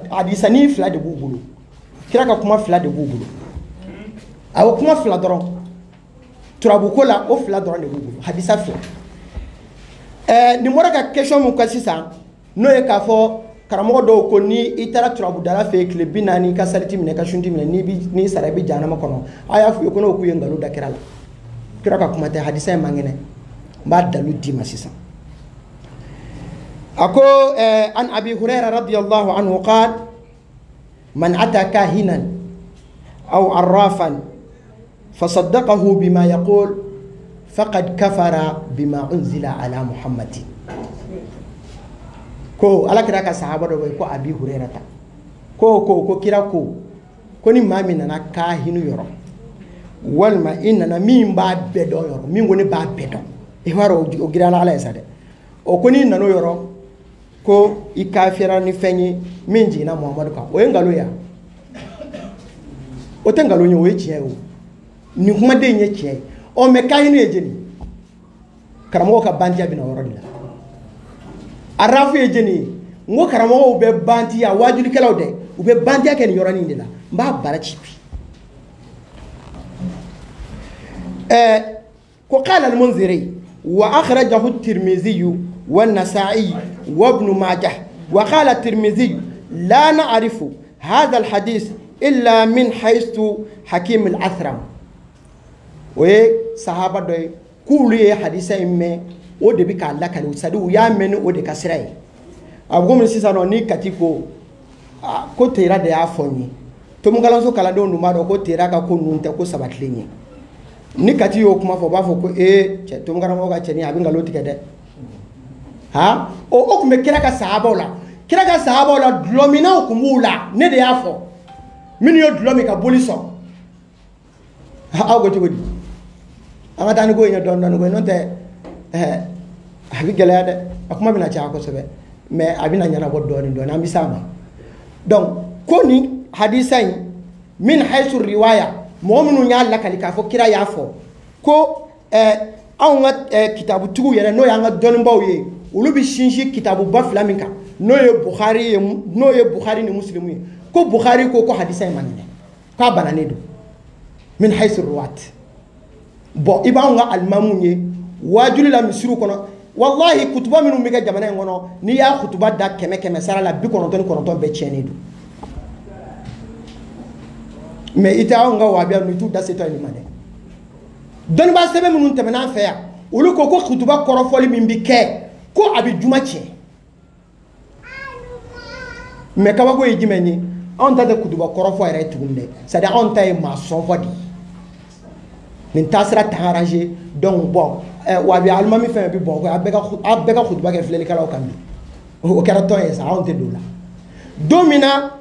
hadisanin 2 de b'u bolo kira ka kuma 2 de b'u bolo a o kuma 2 dɔrɔn turabuko la o 2 dɔrɔn de b'u bolo hadisa 2 nin bɔra ka question mun ka sisan n'o ye k'a fɔ karamɔgɔ dɔw ko ni i taara turabudala fɛ yen tile 40 ka saliti minɛ ka sunti minɛ n'i sara i bɛ jahanama kɔnɔ a y'a f'u ye ko n'o k'u ye nkalon da kira la kira ka kuma tɛ hadisa in man kɛnɛ n b'a dalu d'i ma sisan a ko an abi hurayra radiyallahu anhu qala man ata kahinan aw arrafan fasaddaqahu bima yaqul faqad kafara bima unzila ala muhammadin ko ala kira ka sahaba dɔ bɛ ko abi hurayra ta ko kira ko ni maa min nana kahinu yɔrɔ walima i nana min b'a bɛɛ dɔn yɔrɔ min ko ne b'a bɛɛ dɔn i b'a dɔn o girala ala ye sa dɛ o ko n'i nana o yɔrɔ ko i kafira ni fɛn ye min jiginna muhamadu kan o ye nkalon ye o tɛ nkalon ye o ye tiɲɛ ye o nin kumaden ye tiɲɛ ye mais kahinu ye jeni karamɔgɔ ka bantiya bɛ na o yɔrɔ de la arafu ye jeni ye n ko karamɔgɔw bɛ bantiya wajulikɛlaw dɛ u bɛ bantiya kɛ nin yɔrɔnin de la n b'a baara ci bi ko qala al-Munziri wa akhrajahu at-Tirmidhi wa an-Nasa'i wa Ibn Majah wa qala at-Tirmidhi la na'rifu hadha al-hadith illa min haythu Hakim al-Athram o ye sahaba dɔ ye k'olu ye hadisa in mɛn o de bɛ k'a lakale c'est à dire u y'a mɛn ni o de ka sira ye a bɛ komi sisan nɔ ni kati ko ko tera de y'a fɔ n ye tomukalanso kalandenw dun b'a dɔn ko tera ka ko ninnu tɛ ko sabatilen ye ni kati y'o kuma fɔ o b'a fɔ ko cɛ tomukaramɔgɔ ka cɛnni a bɛ nkalon tigɛ dɛ o tun bɛ kira ka sahabaw la dulɔminaw tun b'u la ne de y'a fɔ minnu ye dulɔ min ka boli sɔn aw ko cogo di an ka taa ni ko in ye dɔɔnin ko n'o tɛ a bɛ gɛlɛya dɛ a kuma bɛna caya kosɛbɛ mais a bɛna ɲɛnabɔ dɔɔnin an bɛ s'a ma donc ko nin hadisa min haythu riwaya mu'minu ya lakali ka fo kira ya fo ko anw ka kitabu tugu yɛrɛ n'o y'an ka dɔnnibaw ye olu bi sinsin kitabu ba fila min kan n'o ye Bukhari ni Muslim ye ko Bukhari ko hadisa in ma ɲinɛ k'a bananen don min haythu ruwat bon i b'anw ka alimamuw ye wajuli la misiriw kɔnɔ wallahi kutuba minnu bɛ kɛ jamana in kɔnɔ n'i y'a kutuba da 100 sara la 99 bɛɛ tiɲɛnen don mais i tɛ anw ka wahabiya ninnu i t'u da setɔ nin ma dɛ dɔnnibaa sɛbɛn minnu tɛmɛna an fɛ yan olu ko kutuba kɔrɔfɔli min bi kɛ ko a bɛ juma tiɲɛ mais kabako ye jumɛn ye anw ta tɛ kutuba kɔrɔfɔ yɛrɛ ye tuguni dɛ c'est à dire anw ta ye maa sɔnfɔ de nin taasira ta arrangé donc bon wahabiya alimami fɛn bi bon a bɛɛ ka kutuba kɛ filɛlikɛlaw kan bi o kɛra tɔn ye sa anw tɛ don la don min na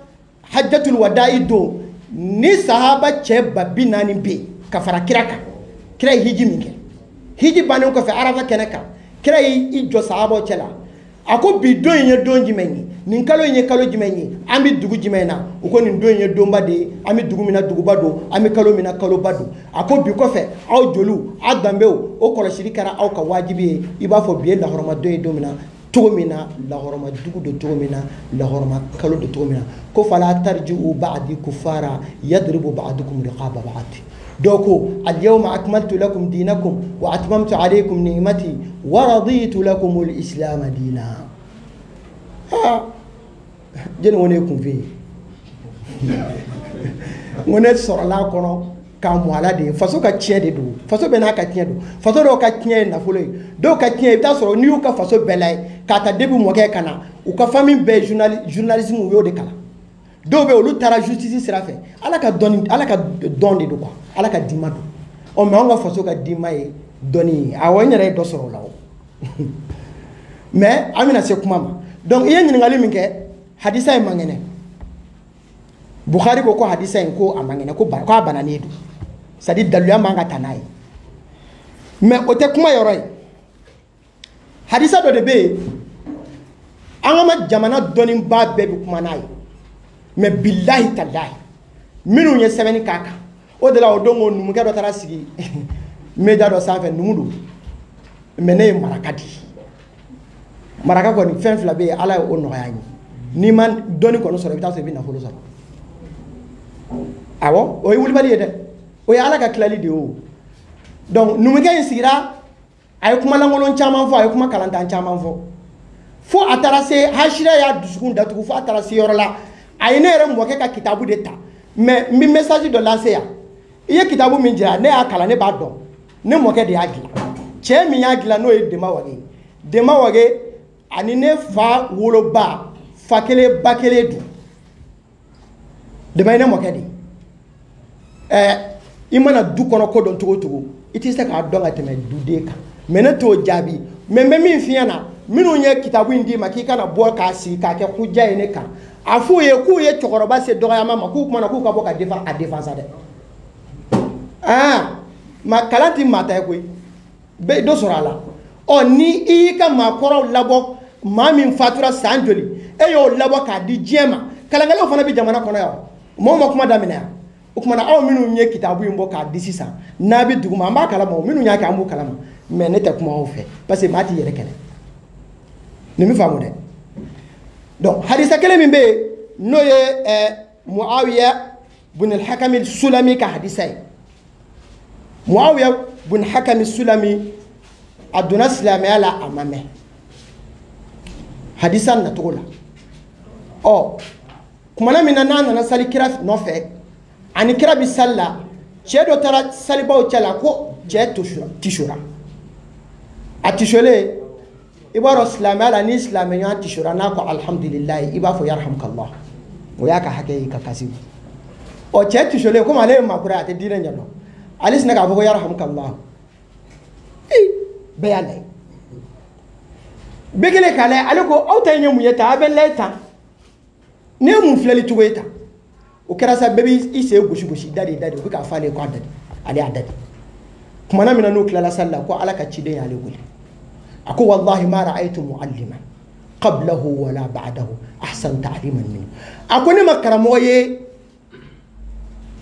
hajjatul wada'i don ni sahaba cɛ ba 40 bɛ yen ka fara kira kan kira ye hiji min kɛ hiji bannen kɔfɛ arafa kɛnɛ kan kira y'i jɔ sahabaw cɛ la a ko bi don in ye don jumɛn ye nin kalo in ye kalo jumɛn ye an bɛ dugu jumɛn na u ko nin don in ye donba de ye an bɛ dugu min na duguba don an bɛ kalo min na kaloba don a ko bi kɔfɛ aw joliw aw danbew o kɔlɔsili kɛra aw ka wajibi ye i b'a fɔ bi ye lahɔrɔma don ye don min na cogo min na lahɔrɔma dugu don cogo min na lahɔrɔma kalo don cogo min na ko fala tarji'u ba'di kuffara yadribu ba'dukum riqaba ba'd dɔw ko al-yawma akmaltu lakum dinakum wa atmamtu alaykum ni'mati wa raditu lakum al-islam diina jeni woni kun fi woni sɔrɔla kɔnɔ ka mu ala de faso ka tiɲɛ de don faso bɛ n'a ka tiɲɛ don faso dɔw ka tiɲɛ ye nafolo ye dɔw ka tiɲɛ i bɛ taa sɔrɔ n'i y'u ka faso bɛɛ la ye k'a ta debi mɔkɛ ka na u ka famille bɛɛ journalisme u y'o de kalan dɔw bɛ olu taara justice sira fɛ ala ka dɔn de don quoi ala ka dima don ɔ mais anw ka faso ka dima ye dɔnni ye awɔ n yɛrɛ ye dɔ sɔrɔ o la o mais an bɛna se kuma ma donc i ye ɲininkali min kɛ hadisa in man kɛnɛ Bukhari ko hadisa in ko a man kɛnɛ ko a bananen don c'est à dire daluya man ka taa n'a ye mais o tɛ kuma yɔrɔ ye hadisa dɔ de bɛ yen an ka jamana dɔnniba bɛɛ bɛ kuma n'a ye mais billahi talahi minnu ye sɛbɛnni k'a kan o de la o don ko numukɛ dɔ taara sigi media dɔ sanfɛ numu don mais ne ye maraka di maraka kɔni fɛn fila bɛ yen ala ye o nɔgɔya n ye n'i ma dɔnni kɔni sɔrɔ i bɛ taa sɔrɔ i bɛ nafolo sɔrɔ awɔ o ye wulibali ye dɛ o ye ala ka tilali de ye o donc numukɛ in sigira a ye kuma lankolon caman fɔ a ye kuma kalantan caman fɔ fo a taara se hashira y'a dusukun datugu fo a taara se yɔrɔ la a ye ne yɛrɛ mɔkɛ ka kitabu de ta mais n bɛ message dɔ lancer yan i ye kitabu min jira ne y'a kalan ne b'a dɔn ne mɔkɛ de y'a dilan cɛ min y'a dilan n'o ye Dema Wage Dema Wage ani ne fa woloba fa kelen ba kelen don Dema ye ne mɔkɛ de i mana du kɔnɔ ko dɔn cogo cogo i tɛ se k'a dɔn ka tɛmɛ duden kan mais ne t'o jaabi mais n bɛ min f'i ɲɛna minnu ye kitabu in d'i ma k'i kana bɔ k'a sigi k'a kɛ kuja ye ne kan a f'u ye k'u ye cɛkɔrɔba se dɔgɔyama ma k'u kumana k'u ka bɔ ka a défense dɛ ma kalan ti maa ta ye koyi bɛ dɔ sɔrɔ a la ɔ ni i y'i ka maakɔrɔw labɔ maa min fatura san joli e y'o labɔ k'a di diɲɛ ma kalankɛlaw fana bɛ jamana kɔnɔ yan mɔgɔw ma kuma daminɛ yan o kumana aw minnu ye kitabu in bɔ k'a di sisan n'a bɛ dugu ma an b'a kalama o minnu y'a kɛ an b'u kalama mais ne tɛ kuma aw fɛ parce que maa t'i yɛrɛ kɛlɛ nin bɛ faamu dɛ donc hadisa kelen min bɛ yen n'o ye Muawiya bun al-Hakam al-Sulami ka hadisa ye Muawiya bun Hakam al-Sulami a donna silamɛya la a ma mɛn hadisa nacogo la ɔ kumana min na n'a nana sali kira nɔfɛ ani kira bi sali la cɛ dɔ taara salibaw cɛ la ko cɛ tisora a tisolen i b'a dɔn silamɛya la ni silamɛɲɔgɔn tisora n'a ko alhamdulilayi i b'a fɔ yarhamukallah o y'a ka hakɛ ye ka kasi ɔ cɛ tisolen komi ale ye maakɔrɔ ye a tɛ diinɛ ɲɛdɔn ale sinna k'a fɔ ko yarhamukallah bɛɛ y'a layɛ bɛɛ kɛlen k'a layɛ ale ko aw ta ye mun ye tan a bɛ layɛ tan ne ye mun filɛli cogo ye tan o kɛra sa bɛɛ b'i sen gosi gosi dadi dadi o bɛ k'a fɔ ale ye ko a dadi ale y'a dadi kumana min na n'o tilala sali la ko ala ka ciden y'ale wele a ko wallahi ma ra'aytu mu'alliman qablahu wala ba'dahu ahsan ta'liman minhu a ko ne ma karamɔgɔ ye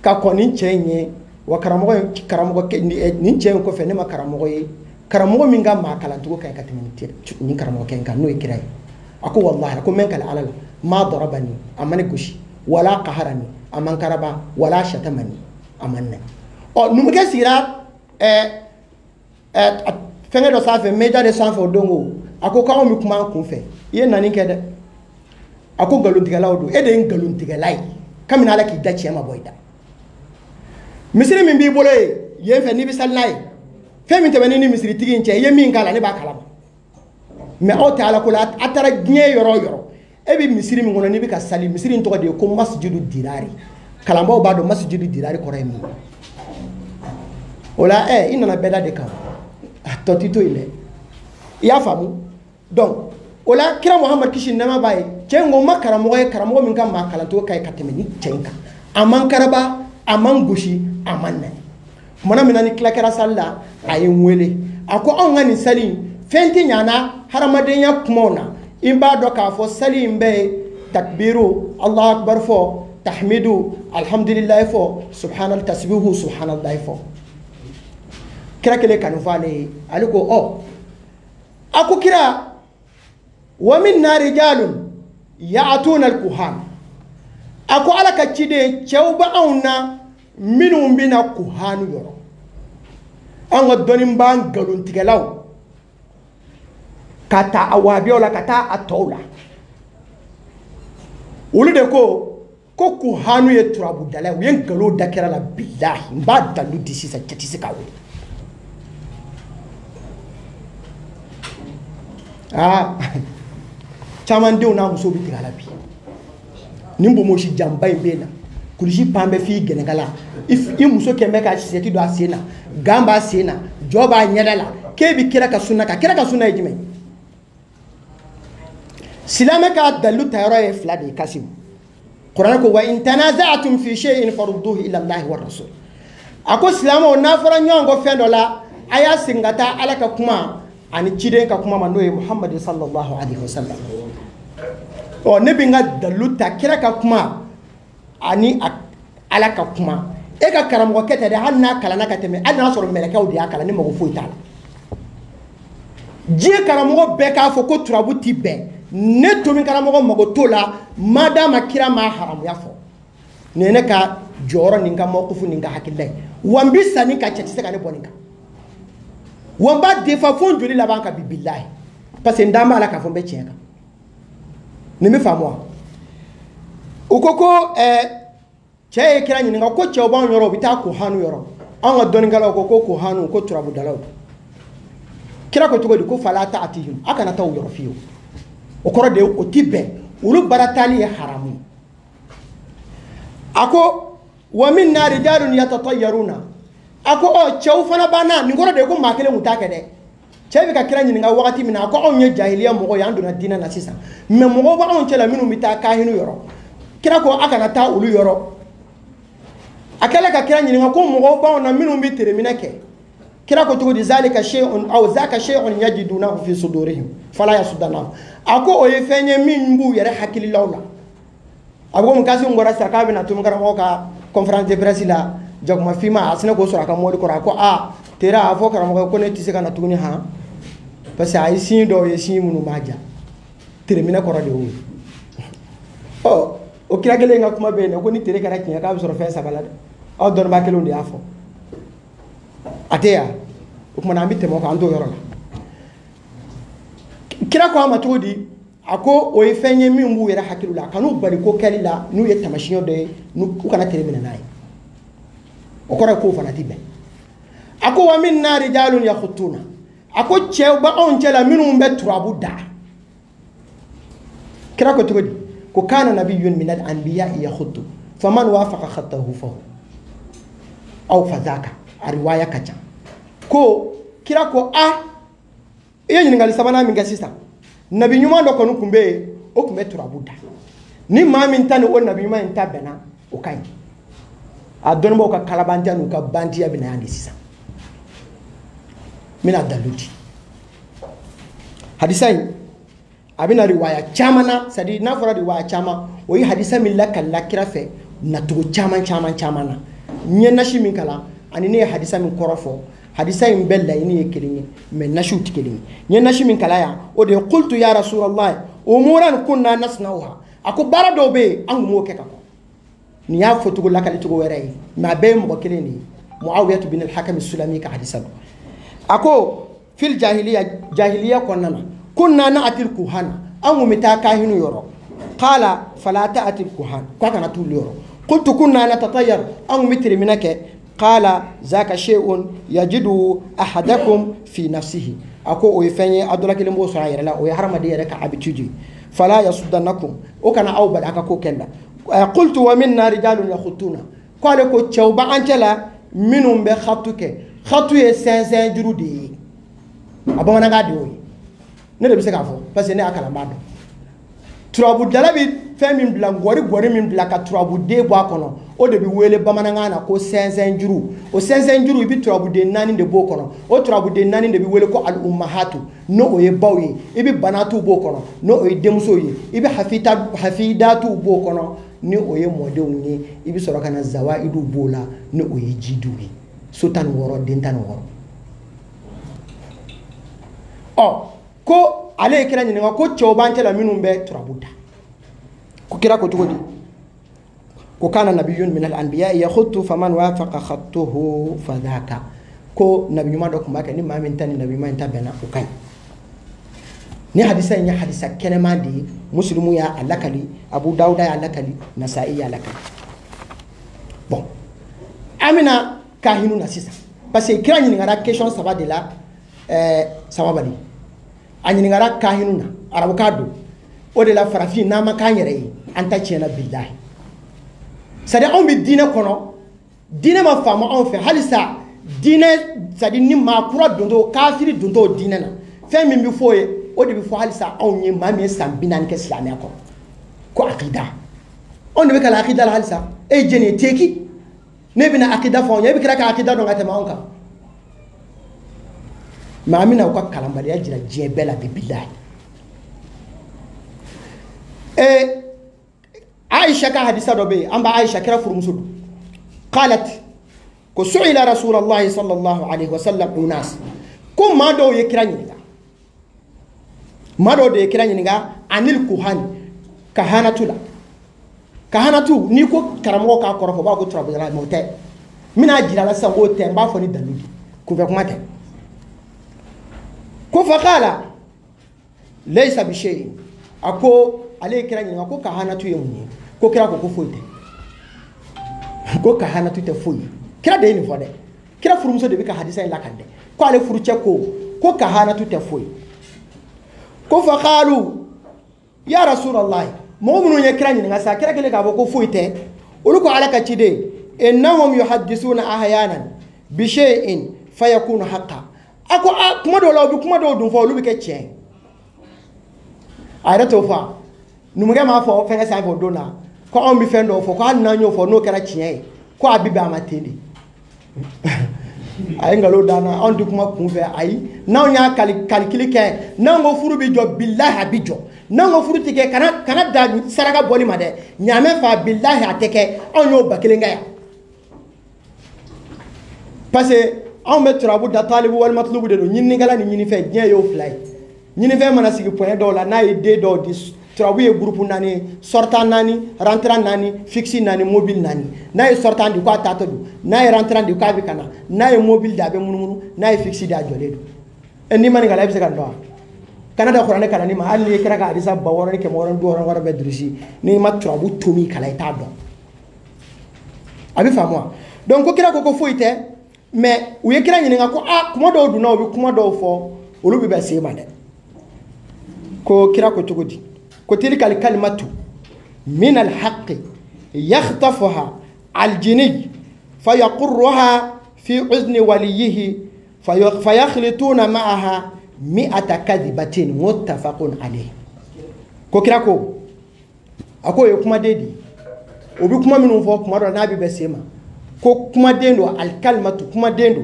ka kɔni cɛ in ye wa karamɔgɔ nin cɛ in kɔfɛ ne ma karamɔgɔ ye karamɔgɔ min ka maa kalancogo ka ɲi ka tɛmɛ ni karamɔgɔkɛ in kan n'o ye kira ye a ko wallahi a ko mɛn kale ala la ma darabani a ma ne gosi wala qaharani a man karaba wala shatamani a man nɛ ɔ numukɛ sigira fɛngɛ dɔ sanfɛ meja de sanfɛ o don a ko k'anw bɛ kuma an kun fɛ i ye nani kɛ dɛ a ko nkalontigɛlaw don e de ye nkalontigɛla ye kabini ala k'i da tiɲɛ ma bɔ i da misiri min b'i bolo yen fɛ n'i bɛ sali n'a ye fɛn min tɛmɛni ni misiritigi in cɛ i ye min k'a la ne b'a kalama mais aw tɛ ala ko la a taara diɲɛ yɔrɔ o yɔrɔ e bɛ misiri min kɔnɔ n'i bɛ ka sali misiri in tɔgɔ de ye ko masjidu dirari kalanbaaw b'a dɔn masjidu dirari kɔrɔ ye min ye o la i nana bɛɛ da de kan a tɔ ti to yen dɛ i y'a faamu donc o la kira muhamadu kisi nɛɛma b'a ye cɛ in ko n ma karamɔgɔ ye karamɔgɔ min ka maa kalancogo ka ɲi ka tɛmɛ ni cɛ in kan a man karaba a man gosi a man nɛ tumana min na ni tila kɛra sali la a ye n wele a ko anw ka nin sali in fɛn tɛ ɲana hadamadenya kumaw na i b'a dɔn k'a fɔ sali in bɛɛ ye takbiru allahu akbar fɔ tahmidu alhamdulilayi fɔ subhanal tasbihu subhanalahi fɔ kira kelen kanu fɔ ale ye ale ko ɔ a ko kira wa minna rijalun ya'tuna al-kuhan a ko ala ka ciden cɛw bɛ anw na minnu bɛna kuhanu yɔrɔ an ka dɔnnibaa nkalontigɛlaw ka taa a wahabiyaw la ka taa a tɔw la olu de ko kuhanu ye turabudala u ye nkalon da kɛra la bilahi n b'a dalu di sisan cɛ tɛ se k'a wele caman denw n'a musow bɛ tigɛ a la bi nin bomosi janba in bɛ na kulusi pan bɛ f'i gɛnɛga la i muso kɛmɛ bɛ ka sɛti don a sen na gan b'a sen na jɔ b'a ɲɛda la k'e bɛ kira ka sunna kan kira ka sunna ye jumɛn silamɛ ka dalilu tayɔrɔ ye fila de ye kasi kuranɛ ko wa in tanaza'tum fi shay'in farudduhu ila Allahi wa rasul a ko silamɛw n'a fɔra ɲɔgɔn kɔ fɛn dɔ la a y'a segin ka taa ala ka kuma ani ciden ka kuma ma n'o ye muhamadu sallallahu alaihi wasallam ɔ ne bɛ n ka dalilu ta kira ka kuma ani ala ka kuma e ka karamɔgɔkɛ tɛ dɛ hali n'a kalanna ka tɛmɛ hali n'a sɔrɔ mɛlɛkɛw de y'a kalan ne mago foyi t'a la diɲɛ karamɔgɔ bɛɛ k'a fɔ ko turabu ti bɛn ne tomi karamɔgɔ mago t'o la madama kira ma haramuya fɔ nin ye ne ka jɔyɔrɔ ni n ka mawkufu ni n ka hakilila ye wa n bɛ sa ni ka cɛ tɛ se ka ne bɔ nin kan wa n b'a defa fo n joli laban ka bi bilahi parce que n da b'a la k'a fɔ n bɛ tiɲɛ kan nin bɛ faamu wa u ko cɛ ye kira ɲininka ko cɛw b'anw yɔrɔ u bɛ taa kuhanu yɔrɔ anw ka dɔnnikɛlaw ko kuhanu ko turabudalaw kira ko cogo di ko fala ta'tihim a kana taa o yɔrɔ fiyewu o kɔrɔ de o ti bɛn olu baara taali ye haramu ye a ko wa minna rijalun yatatayyaruna a ko cɛw fana banna nin kɔrɔ de ko maa kelen kun t'a kɛ dɛ cɛ bɛ ka kira ɲininka wagati min na a ko anw ye jahiliya mɔgɔ ye an donna diinɛ na sisan mais mɔgɔw b'anw cɛla minnu bɛ taa kahinu yɔrɔ kira ko a kana taa olu yɔrɔ a kɛlen ka kira ɲininka ko mɔgɔw b'anw na minnu bɛ tereminɛ kɛ kira ko cogo di zalika shay'un aw zaka shay'un yajidunahu fi sudurihim fala yasudanahu a ko o ye fɛn ye min b'u yɛrɛ hakililaw la a ko mun kasi n bɔra sisan k'a bɛna tumi karamɔgɔ ka conférence de presse la jakuma fima a sinɛ k'o sɔrɔ a ka mɔbili kɔrɔ a ko tera a fɔ karamɔgɔ ko ne tɛ se ka na tuguni han parce que a ye signe dɔw ye signe minnu b'a ja tereminɛ kɔrɔ de y'o ye o kira kelen ka kuma bɛ yen ko ni tere kɛra tiɲɛ k'a bɛ sɔrɔ fɛn saba la dɛ aw dɔnnibaa kelenw de y'a fɔ a tɛ yan o kumana an bɛ tɛmɛ o kan an t'o yɔrɔ la kira ko a ma cogo di a ko o ye fɛn ye min b'u yɛrɛ hakili la kan'u bali ko kɛli la n'u ye tamasiyɛn dɔ ye u kana tere minɛ n'a ye o kɔrɔ ye k'o fana tɛ bɛn a ko wa minna rijalun yakhutuna a ko cɛw b'anw cɛla minnu bɛ turabu da kira ko cogo di ko kana nabiyyun min al-anbiya'i yakhutu faman wafaqa khattahu fahu aw fadhaka a riwaya ka ca ko kira ko i ye ɲininkali sabanan min kɛ sisan nabi ɲuman dɔ kɔni tun bɛ yen o tun bɛ turabu da ni maa min ta ni o nabi ɲuman in ta bɛnna o ka ɲi a dɔnnibaaw ka kalabantiya n'u ka bantiya bɛ na yan de sisan n bɛna dalilu di hadisa in a bɛna riwaya caman na c'est à dire n'a fɔra riwaya caman o ye hadisa min lakalila kira fɛ natogo caman na nye nashi min kala ani ne hadisa min korofo hadisa in bella ini ye kelinye mais nashi utikelinye nye nashi min kala ya o de qultu ya rasulullah umuran kunna nasnauha ako bara do be angu mo keka ko ni ya fotugo lakali tugo were ma be mo keleni muawiyah bin al-hakam as-sulami ka hadisa ako fil jahiliya konnana kunna na'til kuhana angu mitaka hinu yoro qala fala ta'til kuhan kwa kana tul yoro qultu kunna natatayyar angu mitri minake qala zaka shay'un yajidu ahadakum fi nafsihi ako o yefenye adola kele mbo so ayela o harama de yere ka habitude fala yasuddannakum o kana aw bal aka ko kenda qultu wa minna rijalun yakhutuna qala ko chawba antela minum be khatuke khatu ye 500 jurudi abamana ngadi o ne de bise ka fo parce que ne akala mbado turabu dalabi femi bla ngori min bla ka turabu de bo akono o de bi wele bamana ngana ko 500 juru o 500 juru bi turabu de nani de bo kono o turabu de nani de bi wele ko al ummahatu no o ye bawye ibi banatu bo kono no o ye demso ye ibi hafidatu bo kono ni o ye mode unni ibi soro kana zawaidu bola ni o ye jiduwi sultan woro dentan woro o ko ale kira ni ko chobante la minum be turabuda ko kira ko tugodi ko kana nabiyyun min al-anbiya yakhuttu faman wafaqa khattuhu fadhaka ko nabi ma do ko maka ni mamin tan nabi ma ta bena ko kai ni hadisa nya hadisa kenema di muslimu ya alakali abu dauda ya alakali nasa'i ya alakali bon amina kahinu na sisa parce que kira ni ngara question ça va de là sababali ani ngara kahinu na arabu kadu o de la farafi na makanyere anta chena billahi sadi on bi dina kono dina ma fama on fe halisa dina sadi ni ma kura dondo kafiri dondo dina na fe min bi foye o de bi fo halisa on ni ma mi sambinan ke islamia ko aqida on de be kala aqida la halisa e jeni teki ne bi na aqida fo ye bi kira ka aqida do ngata ma onka ma amina ko kalambali ya jira jebela billahi عائشة كحديثة ربي أم عائشة كرا فرمسود قالت كسئل رسول الله صلى الله عليه وسلم الناس كم ما دو يكراني ما دو يكراني عن الكهان كهانة لا كهانة نيكو كرامو كاكورا فبا كو ترابو لا موتة من أجل على سووا تنبا فني دلودي كوفك ماته كوفقال ليس بشيء أكو ale kira nyinga ko kahana tu yemuni ko kira ko foite ko kahana tu te foyi kira de ni fode kira furumso de bi ka hadisa ila kande ko ale furuche ko kahana tu te foyi ko fa qalu ya rasulullah mu'minu ya kira nyinga sa kira kele ka ko foite ulu ko alaka chide innahum yuhaddisuna ahyanan bi shay'in fayakunu haqqan ako kuma do law bi kuma do dum fo lu bi ke chen ayra to fa numuge ma fo fenga sa fo dona ko on bi fendo fo ko an nanyo fo no kera chien ko abiba amatende ay ngalo dana on du kuma kun fe ay na nya calcul ke na ngo furu bi jo billahi abijo na ngo furu tike kana da saraka boli made nyame fa billahi ateke on yo bakelenga ya parce on mettra bu da talibu wal matlubu de nyini ngala ni nyini fe nya yo fly nyini fe mana sigi point do la na ide do dis travailler groupe nani sortant nani rentrant nani fixi nani mobile nani na sortant du ko tato du na rentrant du ka bi kana na mobile da be munumunu na fixi da jole du en ni mani ngala bi se kan do kana da qur'an kala ni ma alli kira ga hadisa ba woron ke moron do woron wara be drusi ni ma trabu tomi kala ita do abi famwa donc ko kira ko foite mais u ye kira nyini ko kuma do du na obi kuma do fo olu bi be se ma de ko kira ko tugudi وتلك الكلمة من الحق يخطفها الجني فيقرها في أذن وليه فيخلطون معها 100 كذبة متفق عليه كوكراكو أكو يكما ديدي وبكما منو فوق مرة نبي بسيما كما ديندو الكلمة كما ديندو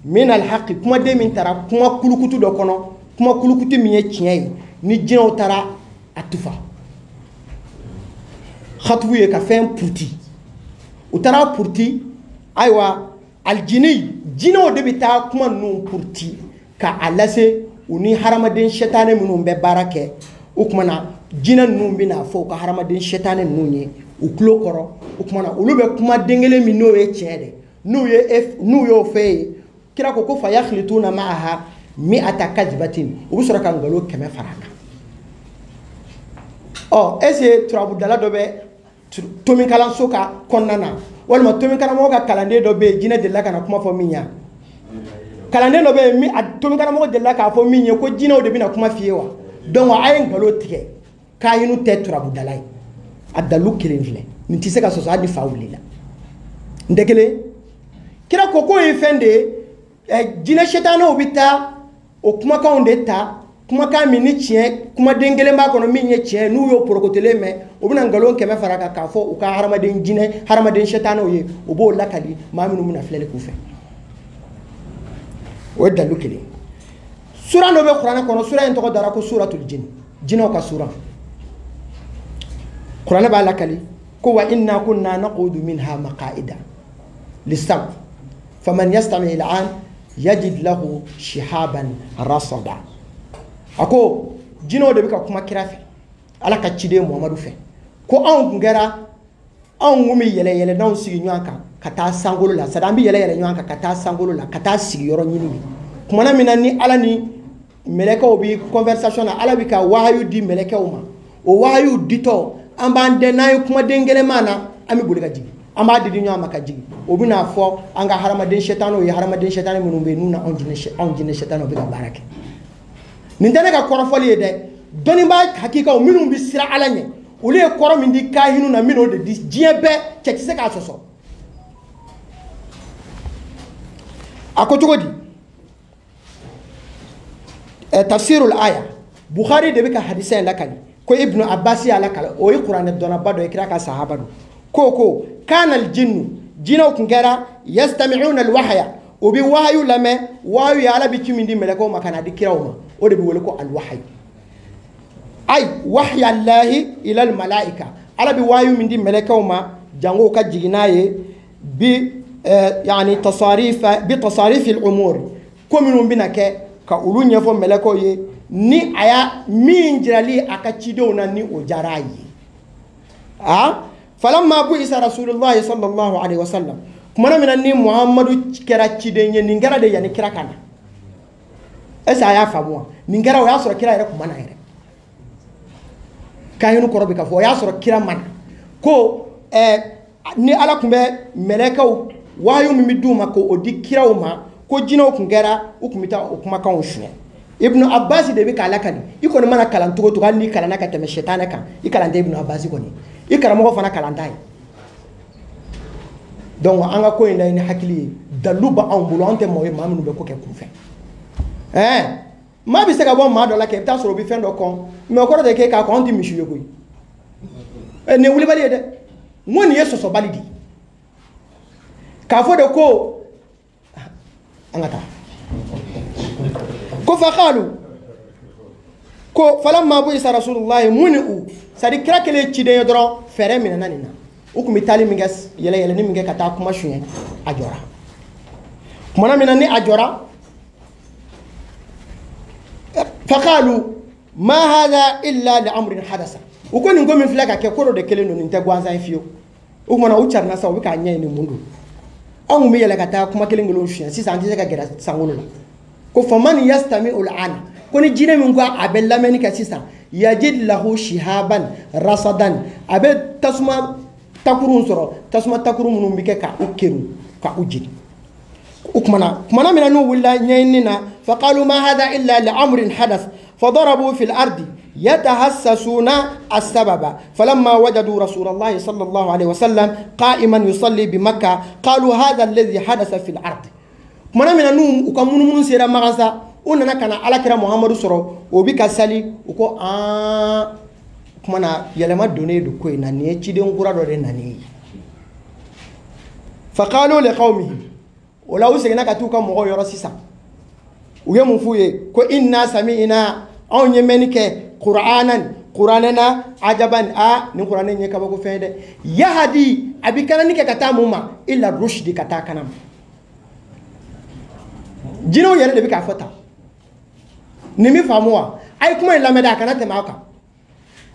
من الحق كما دي من ترى كما كلوكتو دوكونو كما كلوكتو ميه تشيي ni jino tara atufa khatbu ye ka fen puti utara purti aywa aljini jino de bita kuma nu purti ka alase uni haramaden shetane munun be barake ukmana jina nu bina fo ka haramaden shetane nunye uklo koro ukmana ulube kuma dengele mi no e chede nu yo fe kira ko fa yakhlituna ma'aha mi'ata kadbatin ubusura kan galo keme faraka ese turabu dala do be tomin kalan soka konnana walma tomin kalan mo ka kalande do be jina de la kana kuma fo minya kalande do be mi tomin kalan mo de la ka fo minya ko jina o de bina kuma fiyewa donc ayen galo tike kayinu te turabu dala adalu kirinfle ni tise ka so sa di fawlila ndekele kira koko e fende jina shetana obita o kuma ka onde ta kuma ka mini chien kuma dengele ma kono minye chien nu yo porokotele me obuna ngalon keme faraka ka fo o ka haramaden jine haramaden shetana oye obo lakali ma minu muna flele kufe o dalu kile sura no be qur'ana kono sura en to dara ko suratul jin jino ka sura qur'ana ba lakali ko wa inna kunna naqudu minha maqaida lisam faman yastami al'an yajid lahu shihaban rasada ako jino de bika kuma kirafe ala ka cide muhammadu fe ko an ngara an ngumi yele yele na sigi nyanka kata sangolo la sadambi yele yele nyanka kata sangolo la kata sigi yoro nyini kuma na minani ala ni meleka obi conversation ala bika wahayu di meleka uma o wahayu dito ambande nayo kuma dengele mana ami bulika jigi amba didi nyama ka jigi obi na fo anga haramaden shetano ya haramaden shetano munumbe nuna onjine shetano bika barake nintene ka korofoli de doni ba hakika o minum bi sira alanye ule koro min di kahinu na mino de di jiebe chekise ka soso akotogodi tafsirul aya bukhari de bika hadisa lakali ko ibnu abbas ya lakala o qur'an dona bado ikra ka sahaba do koko kana al jinnu jino kungera yastami'una al wahya obi wahyu lame wahyu ya ala bi kimindi meleko makana dikirawma o de bi wole ko al wahyu ay wahya allahi ila al malaika ala bi wahyu mindi meleko ma jango ka jiginaye bi yani tasarif al umur ko minum binake ka ulu nyefo meleko ye ni aya min jirali akachido na ni o jarayi falamma bu isa rasulullah sallallahu alaihi wasallam kuma na ni muhammadu kera chidenye ni ngara de yani kira kana esa aya famwa ni ngara o ya soro kira ere kuma na ere kayinu korobe ka fo ya soro kira man ko ni ala kumbe meleka wayu mi duma ko odi kira o ma ko jino ku ngara ukumita okuma kan oshwe ibnu abbas de bi kala kan iko ni mana kalan to to ni kala na ka teme shetana kan ikalande ibnu abbas ko ni ikaramo ko fana kalanda donc anga ko inda ni hakili daluba an bulu ante moy mamnu be ko ke kun fe ma bi se ka bon ma do la ke ta soro bi fen do kon me ko de ke ka ko anti mishu yogoy ne wuli bali de woni yeso so balidi ka fo de ko angata ko fa qalu ko falamma bu isa rasulullah muni'u sadi kira kele ci de doro fere min nanina ukumi tali mingas yele yele ni minga kata kuma shuye ajora kuma na minani ajora faqalu ma hadha illa li amrin hadasa ukoni ngomi flaka ke koro de kele no nte gwanza fio ukuma na ucharna sa ubika nya ni mundu angu mi yele kata kuma kele ngolo shuye sisa antise ka gera sangolo ko faman yastami ul'ana koni jine min ko abella men ka sisa yajid lahu shihaban rasadan abe tasma takurun soro tasma takurun munum bike ka ukeru ka ujid ukmana kumana mina no willa nyaynina faqalu ma hadha illa li amrin hadath fadarabu fil ardi yatahassasuna as-sababa falamma wajadu rasulullah sallallahu alayhi wasallam qa'iman yusalli bi makkah qalu hadha alladhi hadatha fil ardi kumana mina no ukamunun sera magasa unana kana alakira muhammadu soro obi ka sali uko kuma na yalama donné do koy na ne ci de ngura do de nani fa qalu li qaumihi wala usina ka tuka mo yoro sisa uye mun fuye ko inna sami'na aw nyemenike qur'anan Qur'anena ajaban ni Qur'anen nye kabako fende yahadi abikana nike kata muma illa rushdi kata kanam jino yere de bika fota nimi famuwa ay kuma lameda kana temaka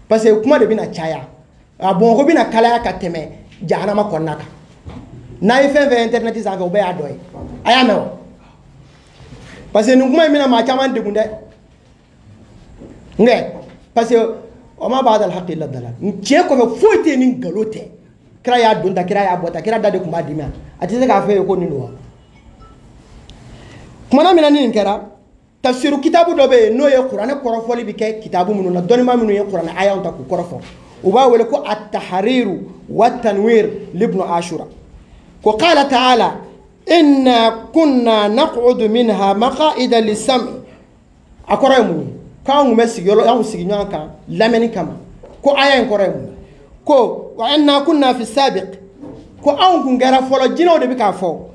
parce que kuma de bina chaya bon ko bina kala ka teme jahannama konnaka na ife ve internet sa ko be adoy aya mewo parce que kuma mina ma chaman de gunde nge parce que o ma ba'da al-haqq illa dalal ntie ko be fote ni galote kira ya dunda kira ya bota kira dade kuma dimia atise ka fe ko ni no kuma na mina ni nkera tafsiru kitabu dobe no ye qur'an ko rofoli bi ke kitabu munu na doni ma minu ye qur'an aya on ta ko korofo o ba wele ko at-tahrir wa at-tanwir libn ashura ko qala ta'ala inna kunna naq'udu minha maqa'ida lis-sam' akora mu kan mu sigiro an siginyan kan lameni kama ko aya en kora mu ko wa inna kunna fi sabiq ko an kun gara folo jino de bi ka fo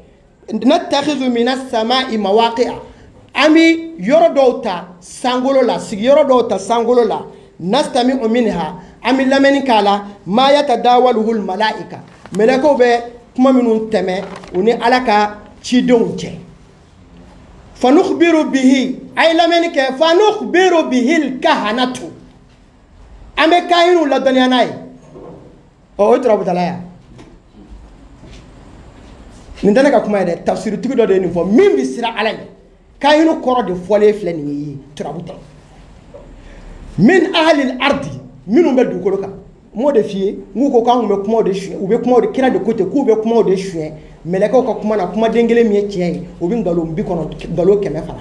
nattakhidhu minas sama'i mawaqi'a ami yoro dota sangolo la sig yoro dota sangolo la nastami'u minha ami lameni kala ma yatadawaluhu al malaika melako be kuma minun teme uni alaka chidonje fanukhbiru bihi ay lameni ke fanukhbiru bihi al kahanatu ame kahinu la dunya nay o trabu talaya nindana ka kuma de tafsir tugu do ni fo min bi sira alay kahinu koro de fole fleni yi trabu ta min ahli al ardi minum be du ko ka mo de fie nguko ka ngume kuma de chue ube kuma de kira de côté ku be kuma de chue meleka ko kuma na kuma dengele mi tie obi ngalo mbi kono ngalo keme fala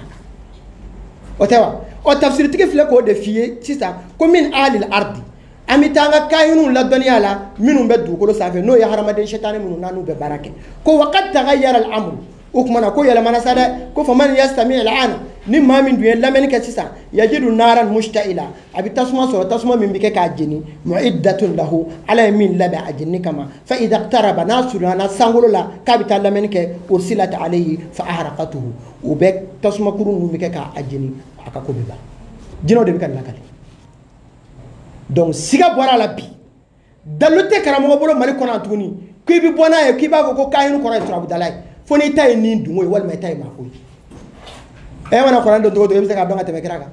o tewa o tafsir tike fle ko de fie sisa ko min ahli al ardi amitanga kahinu la dunya la minum be du ko safe no ya haramaden shaytan minum nanu be barake ko waqad taghayyara al amr ukmana ko yala mana sada ko faman yastami al ana ni ma min duye lameni ka sisa yajidu naran mushtaila abi tasma so tasma min bike ka jini muiddatun lahu ala min laba ajni kama fa idha iqtaraba nasruna sangolo la kabita lameni ke ursilat alayhi fa ahraqatuhu ubek tasma kurun min bike ka ajni aka ko biba jino de bika nakali donc siga bora la bi dalute karamo bolo mali kona tuni ko bi bona e ki ba ko kayinu ko rabu dalay foni tay ni dungoy wal may tay ma ko e wana Qur'an do do yimse ka donga teme kiraka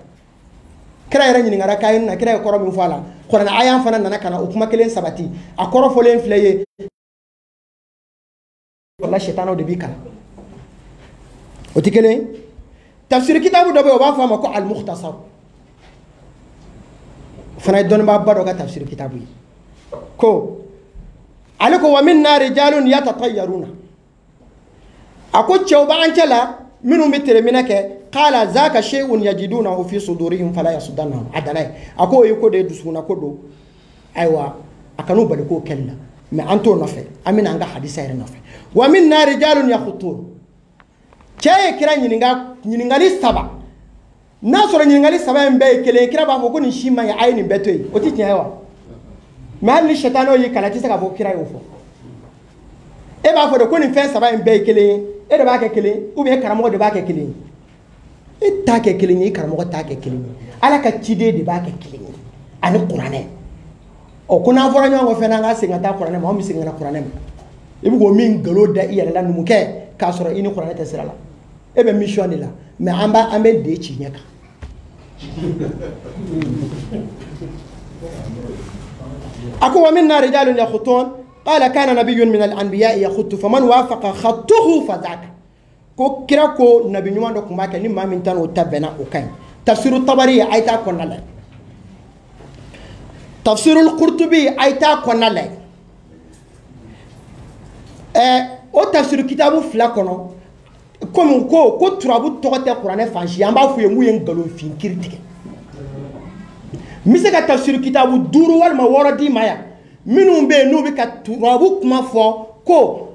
kira yara nyini ngara kayin na kira ko romi fala Qur'an aya fana nana kana o kuma kelen sabati akoro folen fleye wala shaytan o de bika o tikele tafsir kitabu do be o ba fama ko al mukhtasar fana don ba bado ka tafsir kitabu ko aliko wa minna rijalun yatatayyaruna ako chawba ancala minum bitere minake qala zaka shay'un yajidunahu fi sudurihim fala yasuddanahum adalay ako yiko de dusuna kodo aywa akanu bali ko kella me anto nofe amina nga hadisa ere nofe wa minna rijalun yakhutun chaye kira nyininga li saba na soro nyininga saba mbe kele kira ba ko ni shima ya ayni betoy o ti tiawa mal ni shetano yi kala ti saka bo kira yo fo e ba fo de ko ni fe saba mbe kele e de ba ke kele ou bien karamo de ba ke kele e ta ke kele ni karamo ta ke kele ala ka chide de ba ke kele ani qur'ane o kuna fora nyango fe na nga singa ta qur'ane mo mi singa na qur'ane e bu go min galo da iya la numu ke ka soro ini qur'ane ta sirala e be mission la mais amba ambe de chi nyaka ako wa minna rijalun yakhutun قال كان نبي من الانبياء يخط فمن وافق خطه فذاك كو كراكو نبي نيمان دو كما كان ما من تانو تبنا وكاين تفسير الطبري ايتا كونال تفسير القرطبي ايتا كونال او تفسير كتاب فلاكونو كوم كو ترابو توته قران فانشي امبا فو يمو ينغلو فين كريتيك مسكا تفسير كتاب دورو وال ما وردي مايا minum be no be ka turabu kuma fo ko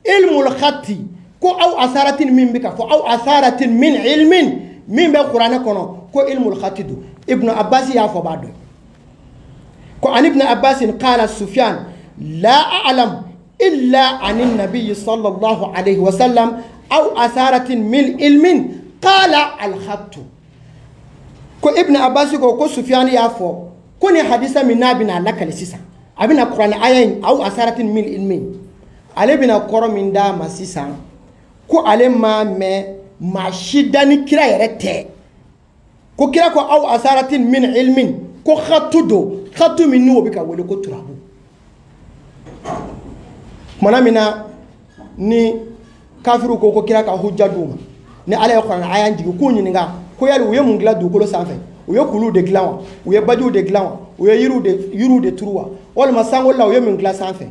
ilmul khatti ko aw asaratin min bika fo aw asaratin min ilmin min be qur'ana kono ko ilmul khatti du ibn abbas ya fo bado ko an ibn abbas qala sufyan la a'lam illa an an-nabiy sallallahu alayhi wa sallam aw asaratin min ilmin qala al khattu ko ibn abbas ko sufyan ya fo ko ni hadisa min n'a bɛna lakali sisan a bɛna kuranɛ aya in aw asaratin min ilmin ale bɛna kɔrɔ min d'a ma sisan ko ale m'a mɛn maa si da ni kira yɛrɛ tɛ ko kira ko aw asaratin min ilmin ko khatu do khatu min n'o bɛ ka wele ko turabu kumana min na ni kafiru ko kira ka hujja d'u ma ni ala ye kuranɛ aya jigin k'u ɲininka ko yali u ye mun dilan dugukolo sanfɛ u ye kulu de dilan wa u ye bajiw de dilan wa u ye yiriw de turu wa walima sango la u ye mun dilan sanfɛ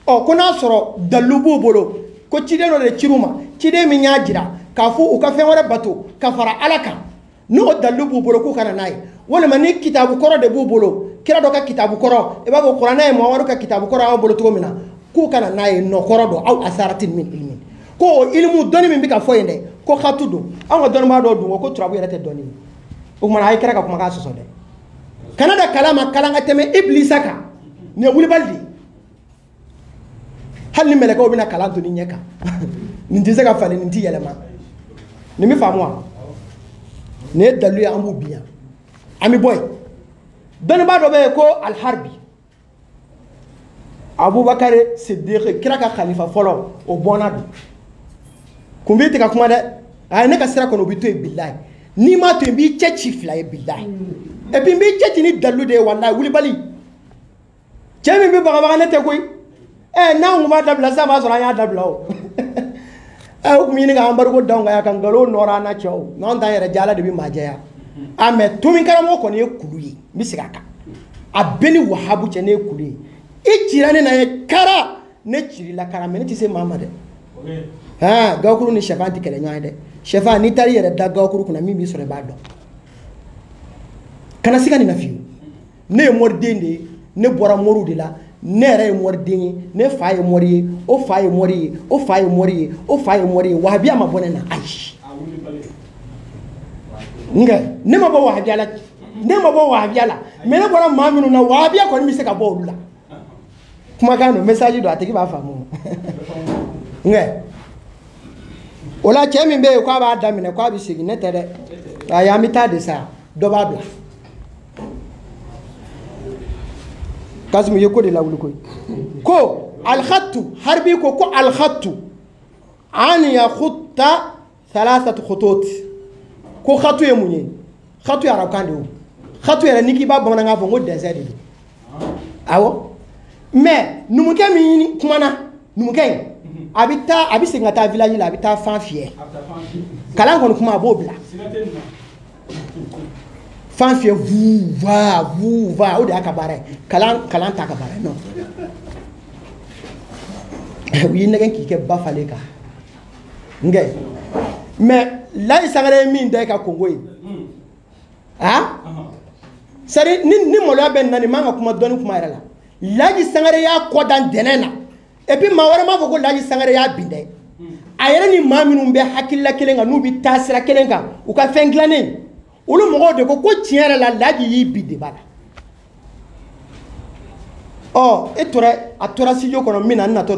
ɔ ko n'a sɔrɔ dalu b'u bolo ko ciden dɔ de cir'u ma ciden min y'a jira k'a fɔ u ka fɛn wɛrɛ bato ka fara ala kan n'o dalu b'u bolo k'u kana n'a ye walima ni kitabu kɔrɔ de b'u bolo kira dɔ ka kitabu kɔrɔ i b'a fɔ kuranɛ ye muhamadu ka kitabu kɔrɔ aw bolo cogo min na k'u kana n'a ye nɔkɔrɔ dɔ aw asaratin min ilmin ko o ilimu dɔnni min bɛ ka fɔ yen dɛ ko khatu don an ka dɔnnibaa dɔw dun ko turabu yɛrɛ tɛ dɔnni ye o kumana a ye kira ka kumakan sɔsɔ dɛ kana da kalan ma kalan ka tɛmɛ ibilisa kan nin ye wulibali de ye hali ni mɛlɛkɛw bɛna kalan to ni ɲɛ kan nin tɛ se ka falen nin tɛ yɛlɛma nin bɛ faamu wa nin ye dalilu ye an b'u bin yan an bɛ bɔ yen dɔnnibaa dɔ bɛ yen ko aliharbi abubakar siddiq kira ka khalifa fɔlɔ o bɔnna don kun b'i tigɛ kuma dɛ a ye ne ka sira kɔnɔ o bɛ to yen bilayi n'i m'a to yen n b'i cɛ ci fila ye bilayi et puis n b'i cɛ ci ni dalilu de ye walayi wulibali cɛ min bɛ bagabaga ne tɛ koyi n'an kun b'a dabila sisan b'a sɔrɔ an y'a dabila o u kun bɛ ɲini ka embargo d'anw kan yan ka nkalon nɔrɔ an na cɛw n'anw t'an yɛrɛ jɛ ala de bɛ maa jɛya a mɛ tomi karamɔgɔ kɔni ye kulu ye n bɛ segin a kan a bɛɛ ni wahabu cɛ ne ye kulu ye i cira ne na ye kara ne cirila kara mɛ ne tɛ se maa ma dɛ gawukuru ni sɛfan tɛ kɛlɛ ɲɔgɔn ye dɛ sɛfan n'i taara i yɛrɛ da gawukuru kunna min b'i sɔrɔ i b'a dɔn kana se ka nin na fiyewu ne ye moriden de ye ne bɔra moriw de la ne yɛrɛ ye moriden ye ne fa ye mori ye o fa ye mori ye o fa ye mori ye o fa ye mori ye wahabiya ma bɔ ne na ayi nka ne ma bɔ wahabiya la mɛ ne bɔra maa minnu na wahabiya kɔni bɛ se ka bɔ olu la kumakan don message don a tigi b'a faamu nka o la cɛ min bɛ yen k'a b'a daminɛ k'a bɛ segin ne tɛ dɛ ayi an bɛ taa de sa dɔ b'a bila Kasimu ye ko de lawuli koyi ko alkhatu harbi ko alkhatu an yakhutta thalathat khutut ko khatu ye mun ye khatu ye arabukan de ye khatu yɛrɛ n'i k'i b'a bamanankan fɔ n ko dessin de don awɔ mais numukɛ min kumana numukɛ in a bɛ segin ka taa village la a bɛ taa fan fiyɛ kalan kɔni kuma a b'o bila fan fiyɛ vuu va o de y'a ka baara ye kalan t'a ka baara ye non u y'i nɛgɛn k'i kɛ ba falen kan nkɛ mais Laji Sangare ye min da i ka Kongo ye c'est à dire ni maloya bɛ nin na nin man ka kuma dɔnni kuma yɛrɛ la Laji Sangare y'a kɔ da ntɛnɛn na et puis maa wɛrɛ m'a fɔ ko Laji Sangare y'a bin dɛ a yɛrɛ ni maa minnu bɛ hakilila kelen kan n'u bɛ taa sira kelen kan u ka fɛn dilannen olu mɔgɔw de ko tiɲɛ yɛrɛ la Laji y'i bin de b'a la a tora studio kɔnɔ min na n natɔ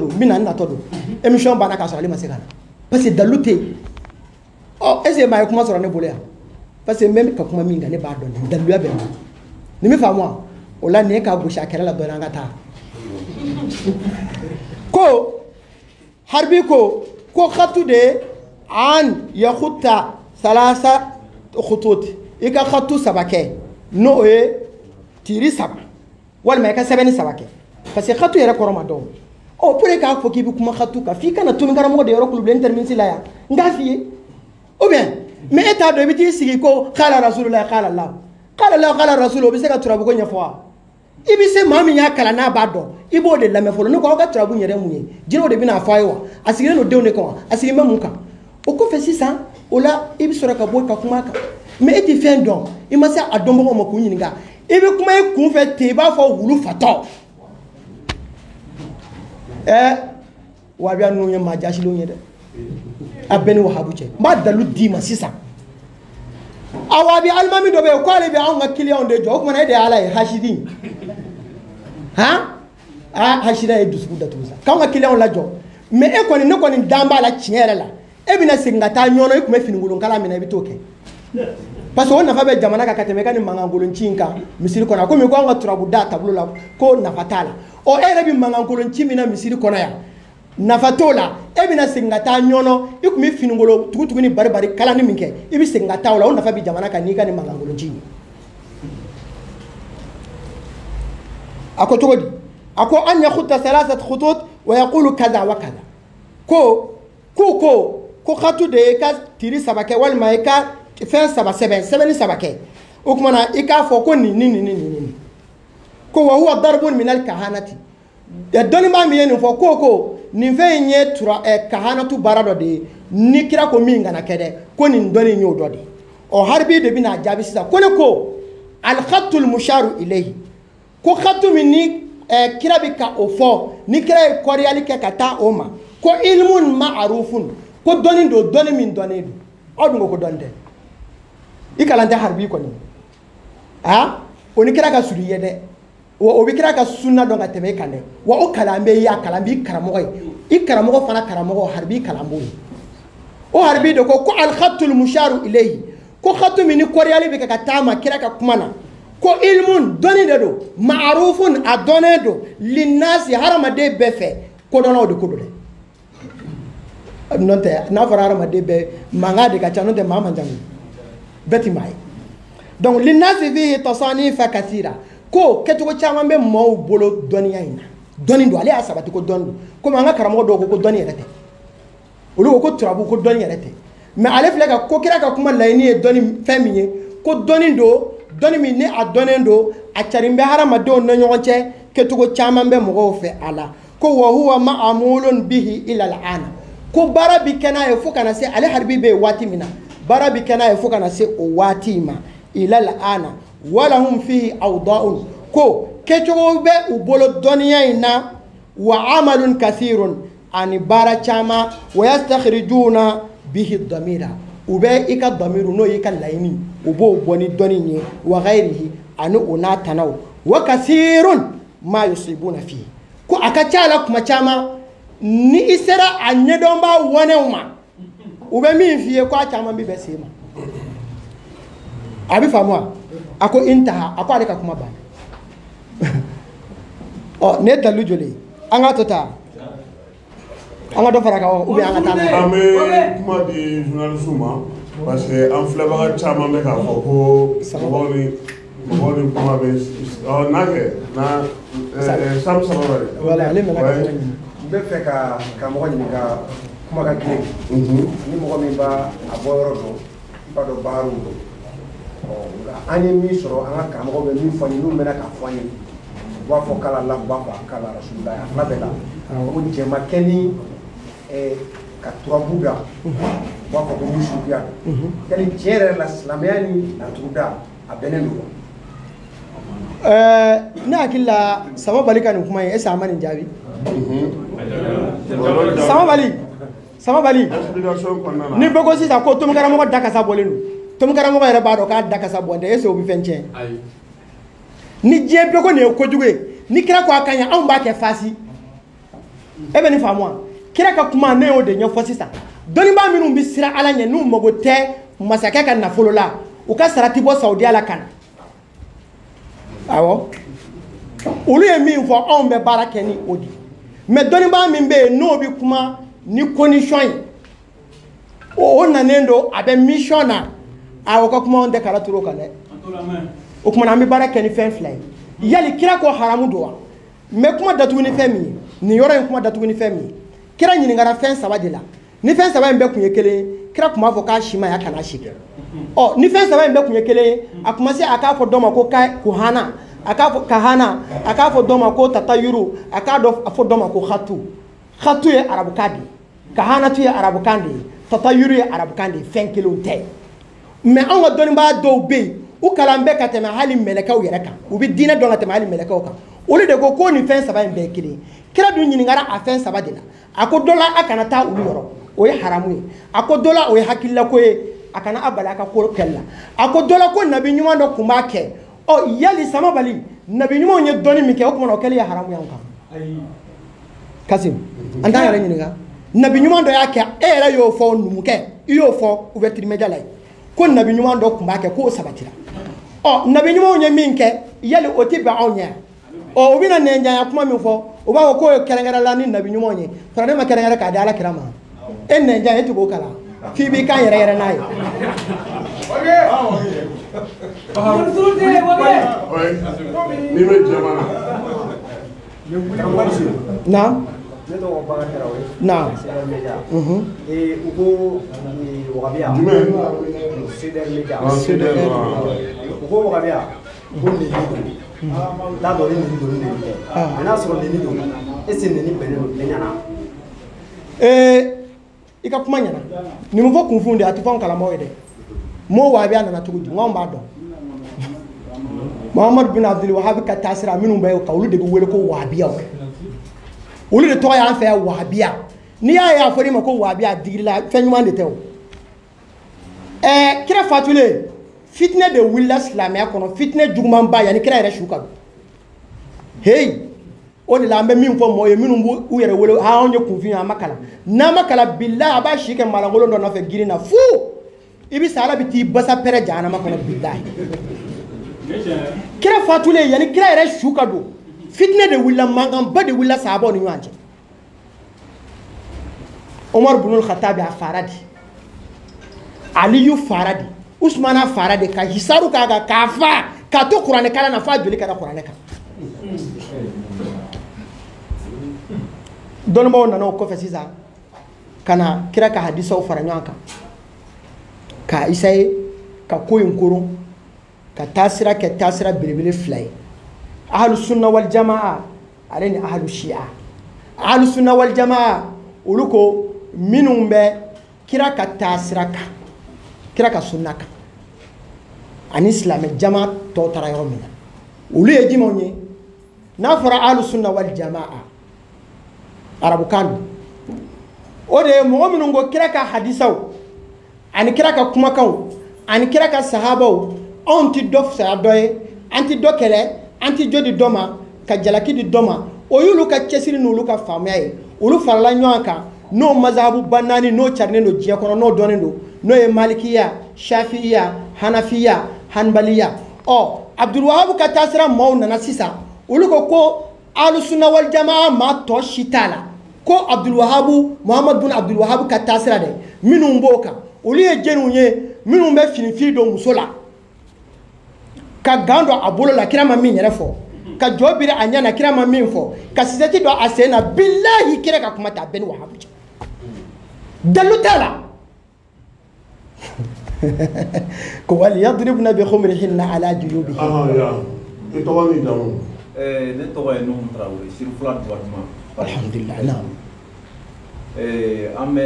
don émission banna k'a sɔrɔ ale ma se ka na parce que dalu tɛ yen est ce que maa ye kuma sɔrɔ ne bolo yan parce que n bɛ ka kuma min kan ne b'a dɔn daluya bɛ n na nin bɛ faamu wa o la nin ye k'a gosi a kɛrɛ la dɔɔnin an ka taa ko harbi ko khatu de an yakhutta salasa khutut i ka khatu saba kɛ n'o ye tiri saba walima i ka sɛbɛnni saba kɛ parce que khatu yɛrɛ kɔrɔ ma dɔn pour que k'a fɔ k'i bɛ kuma khatu kan f'i kana tomi karamɔgɔ de yɔrɔ kulubilen terminisi la yan n k'a f'i ye ou bien mais e t'a dɔn i bɛ t'i sigi ko kala rasulullah kala Allah kala rasul o bɛ se ka turabu ko ɲɛfɔ wa i bɛ se maa min y'a kalan n'a b'a dɔn i b'o de lamɛn fɔlɔ ne ko aw ka turabu yɛrɛ mun ye jinɛw de bɛna fɔ a ye wa a sigilen don denw de kan wa a sigilen bɛ mun kan o kɔfɛ sisan o la i bɛ sɔrɔ ka bɔ ka kuma kan mais e tɛ fɛn dɔn i ma se a dɔnbagaw ma k'u ɲininka i bɛ kuma i kun fɛ ten i b'a fɔ wulu fatɔ wahabiya ninnu ye maa jasilenw ye dɛ a bɛɛ ni wahabu cɛ n b'a dalu d'i ma sisan a wahabiya alimami dɔ bɛ yen k'ale bɛ anw ka kiliyanw de jɔ o kumana e de ye ala ye hasidi hasida ye dusukun datugu sa k'anw ka kiliyanw lajɔ mais e kɔni ne kɔni dan b'a la tiɲɛ yɛrɛ la e bɛna segin ka taa ɲɔnɔ i tun bɛ finikolon kala min na i bɛ t'o kɛ parce que on nafa be jamana ka kateme kan mangangolon cinka misiri kona ko mi ko nga turabu da tablo la ko nafa tala o ere bi mangangolon cimina misiri kona ya nafa tola e bina singata nyono ikumi finingolo tugutugu ni bari kala ni minke ibi singata wala on nafa bi jamana kan ni kan mangangolon cimi ako togodi ako an yakhutta thalathat khutut wa yaqulu kaza wa kaza ko khatu de ka tiri sabake wal maika fen saba seben sabake o kuma na ika fo ko ni ko wa huwa darbun min al kahanati ya doni ma mi yen fo ko ni fe nye tura kahanatu barado de ni kira ko mi ngana kede ko ni doni nyo do de o harbi de bina jabi sisa ko ne ko al khatul musharu ilayhi ko khatu min ni kira bi ka o fo ni kira ko reali ke kata o ma ko ilmun ma'rufun ko doni do doni min doni do o dungo ko donde ikalante harbi ko ni oni kira ka suri yede o bi kira ka sunna don ka teme kane wa o kalambe ya kalambi karamo i karamo fana karamo harbi kalambo o harbi do ko al khatul musharu ilayhi ko khatu min ko reali be ka tama kira ka kumana ko ilmun doni de do ma'rufun adone do linnasi haramade befe ko dono de ko do non te na fara haramade be manga de ka chano de mama jangu beti mai donc linnasi fihi tasanifa kathira ko ketugo chama be mo bolo doni ina doni do ali asabati ko doni ko manga karamo do ko doni rete olu ko trabu ko doni rete mais ale flega ko kira ka kuma layni e doni feminye ko doni do doni mi ne a donendo a charimbe harama do no nyonche ketugo chama be mo fe ala ko wa huwa ma'amulun bihi ila al'ana ko barabi kana e fukana se ale harbi be wati mina barabi kana e fukana se o wati ma ila al'ana wala hum fihi awda'un ko ketugo be ubolo doniya ina wa amalun kathirun ani bara chama wa yastakhrijuna bihi dhamira ube ika dhamiru no ika laini ubo boni doni ni wa ghairihi anu una tanaw wa kathirun ma yusibuna fi ko akachala kuma chama ni isera anyedomba wonema ube mi fiye ko chama bi besema abi famwa ako intaha ako aleka kuma ba o ne dalu jole anga tota anga do faraka o ubi anga tana ame kuma di journaliste ma parce que en flava chama me ka ko moni kuma be o nage na sam sabari wala ale me la be fe ka mo ni ka kuma ka kile ni mo mi ba aboro do ba do baru do ani mi soro anga ka mo be mi fani no me na ka fani wa fo kala la ba fa kala rasulullah la bela ko ni ke makeni ka turabuda wa ko mi shubiya kali jere la islamiyani na tuda abenendo na akilla sama balika ni kuma esa amani jabi sama bali ni bego sisa ko to mukara mo daka sa bolenu to mukara mo yere ba do ka daka sa bonde ese obi fenche ni je bego ne ko juwe ni kira ko akanya an ba ke fasi ebe ni famwa kira ka kuma ne o de nya fosisa doni ba minu bi sira ala nya nu mogote masaka kan na folola o ka sarati bo saudi ala kan awo olu ye min fo on be barake ni odi mais doni ba min be no bi kuma ni condition o nanendo abe missiona awo ka kuma on de kala turo kale o kuma na mi barake ni fen fly yali kira ko haramu do mais kuma datu ni femi ni yoro en kuma datu ni femi kira nyini ngara fen sabade la ni fen sabade be kunye kele kira kuma fo ka shima ya kana shike o ni fen sabade be kunye kele akuma se aka fo doma ko kai kuhana aka fo kahana aka fo doma ko tatayuru aka do fo doma ko khatu ye arabu kadi kahana tu ye arabu kandi tatayuru ye arabu kandi fen kilo te mais on ga doni ba do be u kalambe katema hali melekaw yereka u bi dina do katema hali melekaw ka olu de ko ni fen sabade be kele kira du nyini ngara afen sabade la ako dola akana ta ulu yoro o ye haramu ako dola o ye hakilla ko ye akana abala ka ko kella ako dola ko nabi nyuma do kuma ke o yali sama bali nabi nyuma nye doni mi ke o kuma no kele ya haramu yanka kasim anda yara nyini nga nabi nyuma do ya ke era yo fo numu ke yo fo ouverture media lai ko nabi ɲuman dɔ kun b'a kɛ k'o sabatira nabi ɲumanw ye min kɛ yali o tɛ bɛn anw ɲɛ u bɛna nɛnjanya kuma min fɔ u b'a fɔ k'o ye kɛrɛnkɛrɛnla ni nabi ɲumanw ye kuranɛ ma kɛrɛnkɛrɛn k'a di alakira ma e nɛnjan e tɛ k'o kalan f'i b'i kan yɛrɛ yɛrɛ n'a ye n'i bɛ jamana naam ne tɔgɔ Bakari Tarawele. naam CDR Media. U ko wagabiya. jumɛn CDR Media. CDR U ko wagabiya ko neni don. T'a dɔn ni neni don ni neni tɛ. Mais n'a sɔrɔ neni don est ce que neni bɛnnen don bɛɛ ɲɛna. I ka kuma ɲɛna nin mun fɔ kun fun de a tɛ fɔ anw kalamaw ye dɛ mo wahabiya nana cogo di n k'anw b'a dɔn Muhammad bin Abdul Wahab ka taasira minnu bɛ ka olu de bɛ wele ko wahabiyaw olu de tɔgɔ y'an fɛ yan wahabiya n'i y'a ye a fɔra i ma ko wahabiya digirila fɛn ɲuman de tɛ o kira fatulen fitinɛ de wulila silamɛya kɔnɔ fitinɛ jugumanba yanni kira yɛrɛ su ka don heyi o de la an bɛ min fɔ mɔgɔw ye minnu b'u yɛrɛ wele anw ye kunfin ye an ma kalan n'an ma kalan bilahi a b'a si kɛ maalankolon dɔ nɔfɛ girin na fu i bɛ sa ala bɛ t'i basa pɛrɛ jahanama kɔnɔ bilahi kira fatulen yanni kira yɛrɛ su ka don fitinɛ de wulila mankanba de wulila sahabaw ni ɲɔgɔn cɛ Umar ibn al-Khattab a fara di Aliyu fara di Usmana fara di ka hisaru k'a kan k'a fa k'a to kuranɛ kalan na f'a joli kɛra kuranɛ kan dɔnnibaw nana o kɔfɛ sisan ka na kira ka hadisaw fara ɲɔgɔn kan ka isaye ka ko in koron ka taasira kɛ taasira belebele fila ye ahlu sunna wal jamaa ale ni ahlu shia ahlu sunna wal jamaa olu ko minnu bɛ kira ka taasira kan kira ka sunna kan ani silamɛ jama tɔw taara yɔrɔ min na olu ye jumɛnw ye n'a fɔra ahlu sunna wal jamaa arabukan don o de ye mɔgɔ minnu ko kira ka hadisaw ani kira ka kumakanw ani kira ka sahabaw anw tɛ dɔ fisaya dɔ ye an tɛ dɔ kɛlɛ an tɛ jo di dɔ ma ka jalaki di dɔ ma o y'olu ka cɛsiri n'olu ka faamuya ye olu farala ɲɔgɔn kan n'o mazahabu ba naani n'o carinen don diɲɛ kɔnɔ n'o dɔnnen don n'o ye malikiya shafiya hanafiya hanbaliya Abdul Wahab ka taasira maaw nana sisan olu ko ahlu sunna wal jamaa maa tɔ si t'a la ko Abdul Wahab Muhammad bin Abdul Wahab ka taasira dɛ minnu b'o kan olu ye jɛnw ye minnu bɛ finifin don muso la ka gan dɔ a bolo la kira ma min yɛrɛ fɔ ka jɔ biri a ɲɛ na kira ma min fɔ ka sisɛti dɔ a sen na bilahi kira ka kuma ta a bɛɛ ni Wahabu cɛ dalu t'a la ko wal yadribna bi khumrihinna ala juyubihin i tɔgɔ ni jamu ne tɔgɔ ye Nuhu Tarawele Sirifula département alhamdulillah naam an bɛ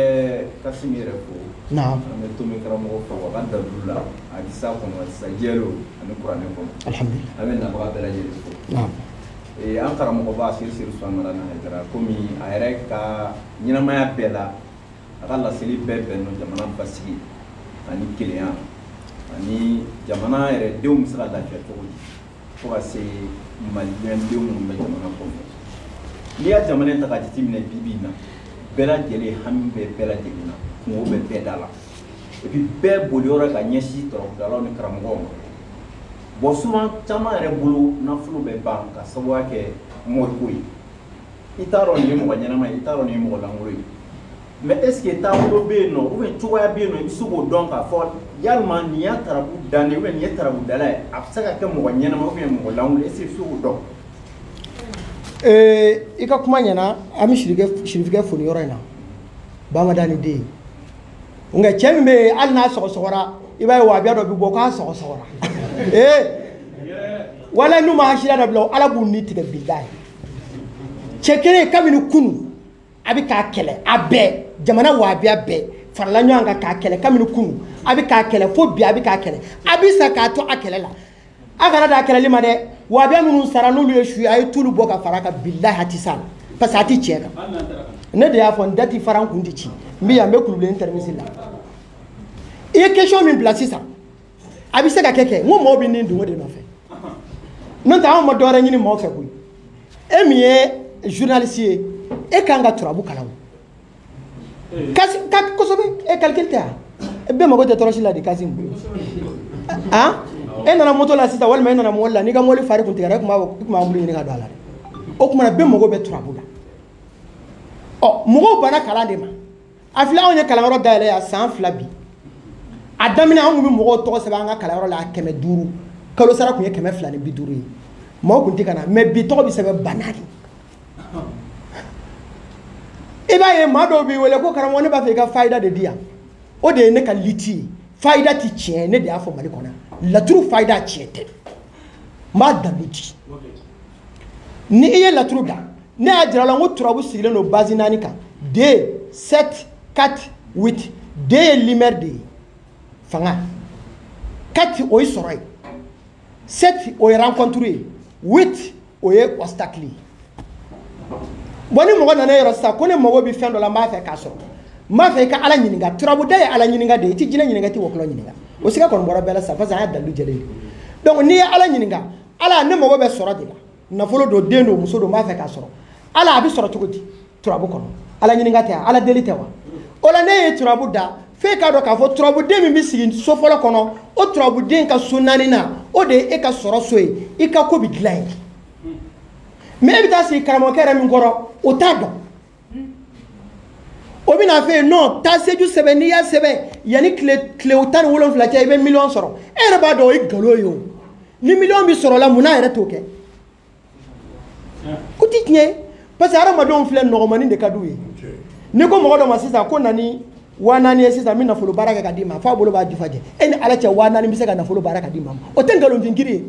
Kasimi yɛrɛ fo naam an bɛ Tomi karamɔgɔ fo a ka dalu la a disa kɔnɔ a disa jɛlo ani kuranɛ kɔnɔ alhamdulillah an bɛ nabaga bɛɛ lajɛlen fo naam an karamɔgɔba Siri Suamara na Haidara komi a yɛrɛ ka ɲɛnamaya bɛɛ la a ka laseli bɛɛ bɛn don jamana basigi ani kelenya ani jamana yɛrɛ denw bɛ se ka lafiya cogo di fo ka se maliyɛn denw minnu bɛ jamana kɔnɔ n'i y'a jamana ta ka jateminɛ bi bi in na bɛɛ lajɛlen hami bɛ bɛɛ lajɛlen na kungo bɛ bɛɛ da la et puis bɛɛ boliyɔrɔ ka ɲɛsin tɔrɔkudalaw ni karamɔgɔw ma bon souvent caman yɛrɛ bolo nafolo bɛ ban ka sababuya kɛ mɔriko ye i t'a dɔn nin ye mɔgɔ ɲɛnama ye i t'a dɔn nin ye mɔgɔ lankolon ye mais est ce que taabolo bɛ yen nɔ ou bien cogoya bɛ yen nɔ i bɛ se k'o dɔn k'a fɔ yalima nin y'a tarabu dannen ou bien nin ye tarabudala ye a bɛ se ka kɛ mɔgɔ ɲɛnama ou bien mɔgɔ lankolon est ce que i bɛ se k'o dɔn. I ka kuma ɲɛna an bɛ sirifikɛ fo nin yɔrɔ in na Bamadani den nka cɛ min bɛ yen hali n'a sɔgɔsɔgɔra i b'a ye wahabiya dɔ bɛ bɔ k'a sɔgɔsɔgɔra wala n'u ma hasira dabila ala b'u ni tigɛ bilahi cɛ kelen kabini kunu a bɛ k'a kɛlɛ a bɛɛ jamana wahabiya bɛɛ farala ɲɔgɔn kan k'a kɛlɛ kabini kunu a bɛ k'a kɛlɛ fo bi a bɛ k'a kɛlɛ a bɛ sa k'a to a kɛlɛ la a kana da kɛlɛli ma dɛ wahabiya minnu sara n'olu ye su ye a ye tulu bɔ ka fara a kan bilahi a tɛ s'a la parce que a tɛ tiɲɛ kan ne de y'a fɔ n da tɛ fara n kun tɛ ci n bɛ yan n bɛ kulubilen termisi la i ye question min bila sisan a bɛ se ka kɛ n ko mɔgɔw bɛ nin dungo de nɔfɛ n'o tɛ anw ma dɔwɛrɛ ɲini mɔgɔw fɛ koyi e min ye journaliste ye e kan ka turabu kalan o kosɛbɛ e calcul tɛ yan be mago te toroshi la di Kasim ah e nana moto la sita walma e nana mo la ni ga moli fari kun tigara kuma mbulu ni ga do ala o kuma na be mago be trabula o mogo bana kala de ma afila on ye kala ro dale ya san flabi adamina on mu mogo to se ba nga kala ro la keme duru kalo sara kun ye keme flani bi duru mo kun tigana me bi to bi se be banali iba ye ma do bi wele ko karamo ne ba fe ka faida de dia o de ne ka liti faida ti chien ne de afo mali kona la true faida chiete ma da liti ni iye la true da ne ajira la ngo turabu sigile no base nani ka de 7 4 8 de limer de fanga 4 oy soray 7 oy rencontrer 8 oy obstacle boni mo na ne rosa ko ne mo bi fendo la ma fe ka so ma fe ka ala nyininga turabu de ala nyininga de ti jina nyininga ti woklo nyininga o sika kon bora bela sa fa za dalu jele donc ni ala nyininga ala ne mo be soro de la na folo do de no muso do ma fe ka soro ala abi soro tugudi turabu kono ala nyininga te ala delite wa o la ne turabu da fe ka do ka fo turabu de mi bi sigi so folo kono o turabu de ka sunani na o de e ka soro so e ka ko bi glai mais bi ta si karamo kere min goro o ta do o bi na fe non ta seju sebe ni ya sebe yani clé otan wolon fla cha ibe million soro e ba do e galo yo ni million bi soro la muna ere toke ko ti nye parce que ara ma don fle no mani de kadouye ni ko mo do ma sisa ko nani wana ni sisa min na folo baraka kadima fa bolo ba difaje en ala cha wana ni bi se ka na folo baraka kadima o tengalo ngiri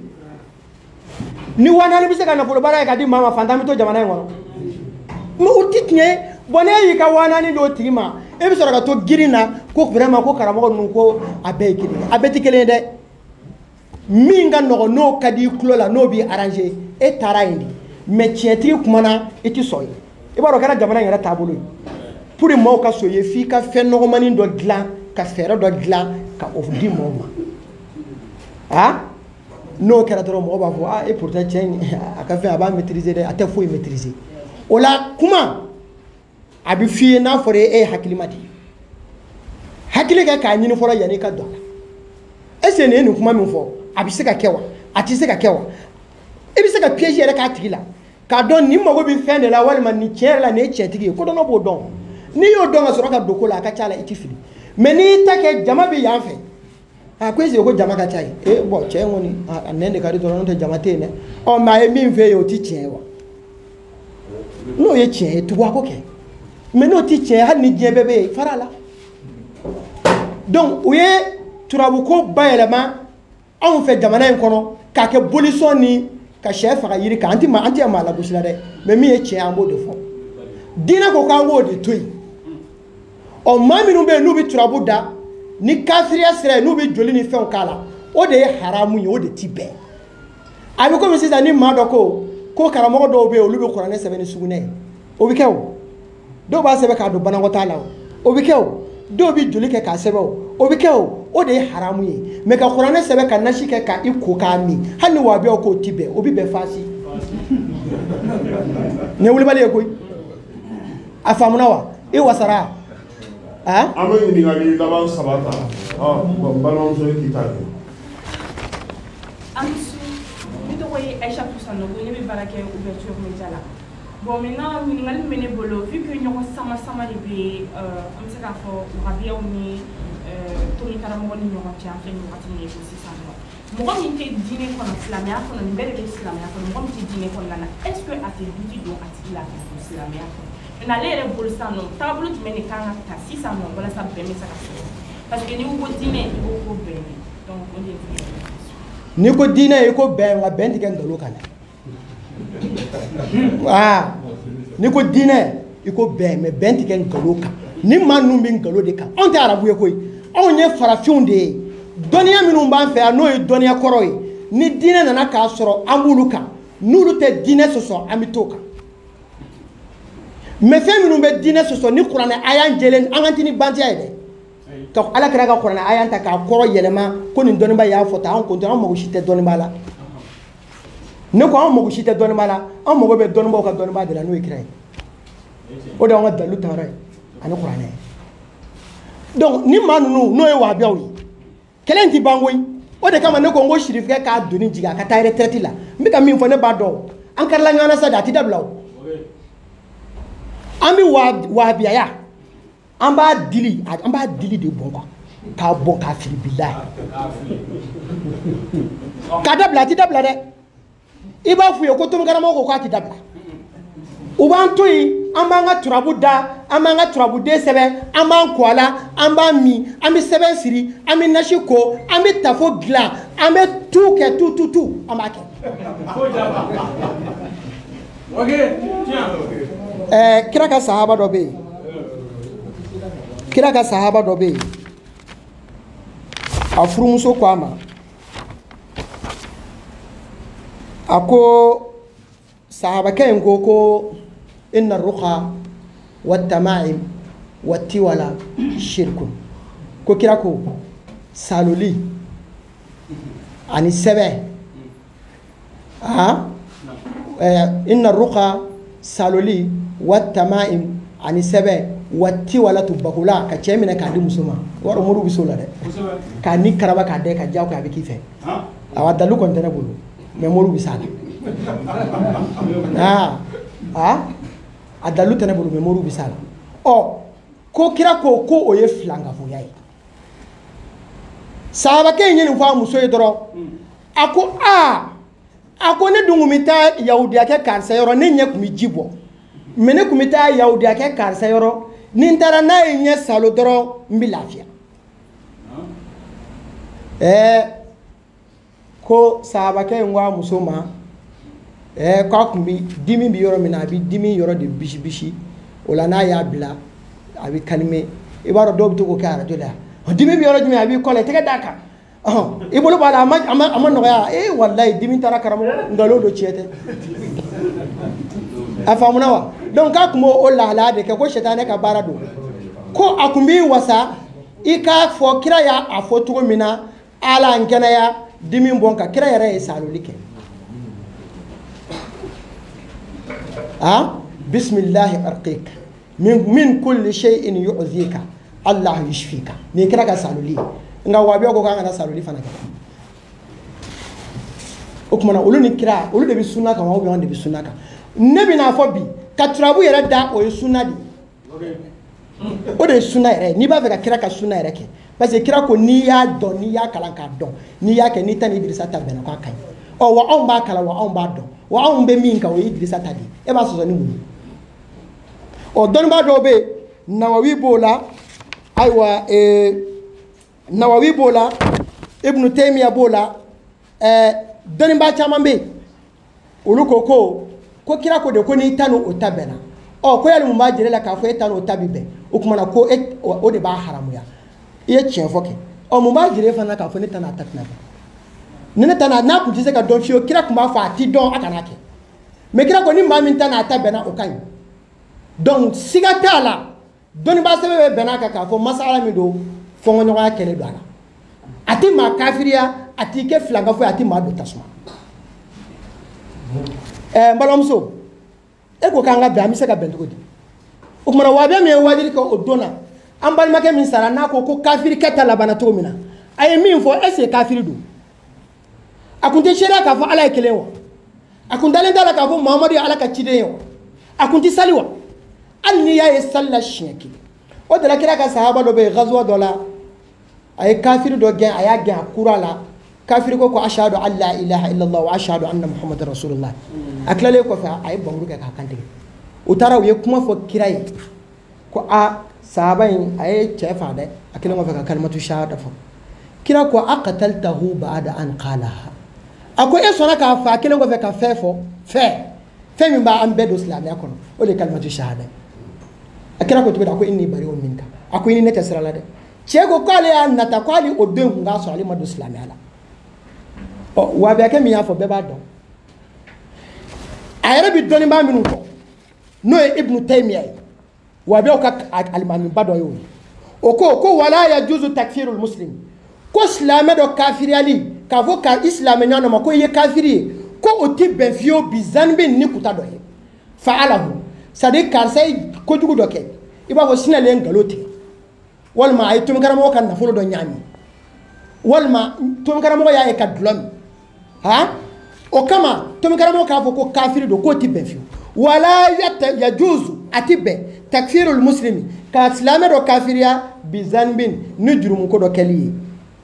ni wana ni bi se ka na folo baraka kadima ma fandami to jamana ngoro mo utitnye boné yi ka wana ni do tigima e bi soro ka to girina ko vraiment ko karamo nu ko abeti kele de minga no kadi kulola no bi arranger e taraindi mais tieti kumana eti soy e baro kana jamana ngara tabulu pour mo ka soye fi ka fe no mani do glan ka fere do glan ka of di mo ah no kera tro mo ba fo et pourtant tien aka fe aba maîtriser de ate fo maîtriser ola kuma abi fi na fore e hakilimati hakile ka nyini foro yani ka dola ese ne kuma min fo abi se ka kewa ati se ka kewa e bi se ka piège yere ka tigila ka don ni mo bi fin de la wal man ni tiere la ne tietigi ko don bo don ni yo don asoro ka dokola ka chala itifili mais ni take jama bi yan fe a kwezi ko jama ka chai e bo che ngoni anende ka ri to non te jama te ne o ma e mi fe yo ti chewa no ye che tu wa ko ke mais no ti che han ni je bebe farala donc oye turabu ko bayelama on fait jamana en kono ka ke boliso ni ka chef ka yiri ka anti ma la busila de mais mi ye che ambo de fond dina ko ka ngo de toyi o mami no be no bi turabu da ni kafiriya sere no bi joli ni fe on kala o de haramu yi o de tibe abi ko mi sisa ni ma do ko karamo do be o lu bi qur'an sebe ni sugune o bi kew do ba sebe ka do banango tala o bi kew do bi joli ke ka sebe o bi kew o de haramu yi me ka qur'an sebe ka nashi ke ka iko ka mi hani wa be o ko tibe o bi be fasi ne wuli bale ko afamuna wa e wasara ah ame ni ngali daban sabata bon balon so kitale amsu bito ko Aisha Poussano ko ni barake ouverture médiala bon maintenant ni ngali mene bolo vu que ñoko sama de am se ka fo rabia ni toni karamo ni ñoko ci en fait ni wati ni ko 600 mo ko te dîner ko na islamia ko ni bele islamia ko mo ti dîner ko na est-ce que a te buti do ati la islamia na lere bolsano tableau tu mene kanga ta 600 wala sa beme sa ka parce que ni ko dîner ko beme donc on dit ni ko dîner ko ben wa ben tiken dolo kana ah ni ko dîner ko ben mais ben tiken dolo ka ni manu bin galo de ka on ta arabu ko on ye farafion de doniya minnu ban fe no ye doniya koro ye ni dîner nana ka soro amulu ka nulu te dîner soso amitoka mais fɛn minnu bɛ diinɛ sɔsɔ ni kuranɛ aya jɛlen an ka tini bantiya ye dɛ ka ala kira ka kuranɛ aya ta k'a kɔrɔ yɛlɛma ko nin dɔnniba y'a fɔ tan an ko an mago si tɛ dɔnniba la ne ko an mago si tɛ dɔnniba la an mago bɛ dɔnnibaw ka dɔnniba de la n'o ye kira ye o de y'an ka dalu taara ye ani kuranɛ donc ni maa ninnu n'o ye wahabiyaw ye kɛlɛ in ti ban koyi o de kama ne ko n ko sirifukɛ k'a doni jigin a ka taa retraite la n bɛ ka min fɔ ne b'a dɔn an karila ɲɔgɔn na sa de a ti dabila o an bɛ wahabiyaya an b'a dili de bɔn quoi k'a bɔn k'a fili bilahi k'a dabila a ti dabila dɛ i b'a f'u ye ko tomi-karamɔgɔ ko k'a ti dabila u b'an to yen an b'an ka turabu da an b'an ka turabuden sɛbɛn an b'an ko a la an b'a min an bɛ sɛbɛn siri an bɛ nasi ko an bɛ tafo dilan an bɛ tu kɛ tu an b'a kɛ. Kira ka sahaba dɔ bɛ yen a furumuso ko a ma a ko sahabakɛ in ko inna ruqa wat-tama'im wat-tiwala shirkun ko kira ko saloli ani sɛbɛ inna ruqa saloli wat-tama'im ani sɛbɛ wat-tiwala tu bakula ka cɛ minɛ k'a di muso ma wari muru bɛ so la dɛ k'a ni karaba k'a dɛ ka diya ko a bɛ k'i fɛ awa dalu kɔni tɛ ne bolo mais muru bɛ s'a la a dalu tɛ ne bolo mais muru bɛ s'a la ko kira ko o ye filankafoya ye sahabakɛ in ye nin fɔ a muso ye dɔrɔn a ko ne dun kun bɛ taa yahudiya kɛ karisa yɔrɔ ne ɲɛ kun bɛ ji bɔ mais ne kun bɛ taa yahudiya kɛ karisa yɔrɔ ni n taara n'a ye ɲɛ salo dɔrɔn n bɛ lafiya ko sahabakɛ in ko a muso ma k'a kun bɛ dimi bɛ yɔrɔ min na a bɛ dimi yɔrɔ de bisi o la n'a y'a bila a bɛ kalime i b'a dɔn dɔw bɛ to k'o kɛ arajo la dimi bɛ yɔrɔ jumɛn a b'i kɔ la i tɛgɛ d'a kan i bolo b'a la a ma nɔgɔya walayi dimi taara karamɔgɔ nkalon don tiɲɛ tɛ a faamuna wa donc k'a kun b'o lahalaya de kɛ ko sɛtanɛ ka baara don ko a kun b'i wasa i k'a fɔ kira y'a fɔ cogo min na ala n kɛnɛya dimi bɔn ka kira yɛrɛ ye saloli kɛ bismillahi arqik min kulli shay'in yu'dhika Allah yashfika ni kira ka saloli nga wabiya ko kan kana saloli fana kɛ o kuma na olu ni kira olu de bi sunna kan wa olu de bi sunna kan ne bɛna fɔ bi ka turabu yɛrɛ da o ye sunna de o de ye sunna yɛrɛ n'i b'a fɛ ka kira ka sunna yɛrɛ kɛ parce que kira ko n'i y'a dɔn n'i y'a kalan k'a dɔn n'i y'a kɛ n'i ta ni Idirisa ta bɛnna k'a ka ɲi wa anw b'a kalan wa anw b'a dɔn wa anw bɛ min kan o ye Idirisa ta de ye e b'a sɔsɔ ni mun ye dɔnnibaa dɔw bɛ yen Nawawi b'o la ayiwa Nawawi b'o la Ibn Taymiya b'o la dɔnnibaa caman bɛ yen olu ko kira ko de ko n'i ta n'o ta bɛnna ko yali mun b'a jira la k'a fɔ e ta n'o ta bi bɛn o kumana ko o de b'a haramuya i ye tiɲɛ fɔ kɛ mun b'a jira e fana k'a fɔ ne ta n'a ta tɛna bɛn ni ne ta n'a kun tɛ se ka dɔn fiyewu kira kun b'a fɔ a ti dɔn a kana kɛ mais kira ko ni maa min ta n'a ta bɛnna o ka ɲi donc siga t'a la dɔnnibaa sɛbɛn bɛ bɛnna kan k'a fɔ masala min don fɔnkɔɲɔgɔnya kɛlɛ don a la a ti maa kafiriya a t'i kɛ filankafo ye a ti maa don tasuma n balimamuso e ko k'an ka bɛn an bɛ se ka bɛn cogo di o kumana wahabiya min ye wajiri kɛ o don na an balimakɛ min sara n'a ko kafirikɛ ta labanna cogo min na a ye min fɔ est-ce que kafiri don a kun tɛ seereya k'a fɔ ala ye kelen wa a kun dalen t'a la k'a fɔ Muhamadu ye ala ka ciden ye wa a kun tɛ sali wa hali n'i y'a ye sali la siɲɛ kelen o de la kira ka sahaba dɔ bɛ yen gazuwa dɔ la a ye kafiri dɔ gɛn a y'a gɛn a kura la kafiri ko ashhadu an la ilaha illallah wa ashhadu anna muhammadar rasulullah a tilalen kɔfɛ a ye bamuru kɛ k'a kantigɛ u taara u ye kuma fɔ kira ye ko sahaba in a ye cɛ faa dɛ a kelen kɔfɛ ka kalimatu shahada fɔ kira ko aqtaltahu ba'da an qalaha a ko e sɔnna k'a faa kelen kɔfɛ ka fɛn fɔ fɛn min b'an bɛɛ don silamɛya kɔnɔ o de ye kalimatu shahada a kira ko cogo di a ko inni bari'un minka a ko i ni ne tɛ sira la dɛ cɛ ko k'ale y'a nata k'ale o den kun k'a sɔrɔ ale ma don silamɛya la wahabiyakɛ min y'a fɔ bɛɛ b'a dɔn a yɛrɛ bɛ dɔnnibaa minnu kɔ n'o ye Ibn Taymiya ye wahabiyaw ka alimamiba dɔ ye o ye o ko wala yajuzu takfirul muslim ko silamɛ dɔ kafiriyali k'a fɔ ka i silamɛ ɲɔgɔn dɔ ma ko i ye kafiri ye ko o tɛ bɛn fiyewu bi zanni bɛ ni kuta dɔ ye fa'alahu c'est à dire karisa ye kojugu dɔ kɛ i b'a fɔ sinali ye nkalon tigɛ walma ay tum karamo kan nafolo do nyami walma tum karamo ya e kadlom ha o kama tum karamo ka fo ko kafiri do ko tibbe fi wala yajuzu atibe takfirul muslimi ka islame do kafiria bi zanbin nujrum ko do kali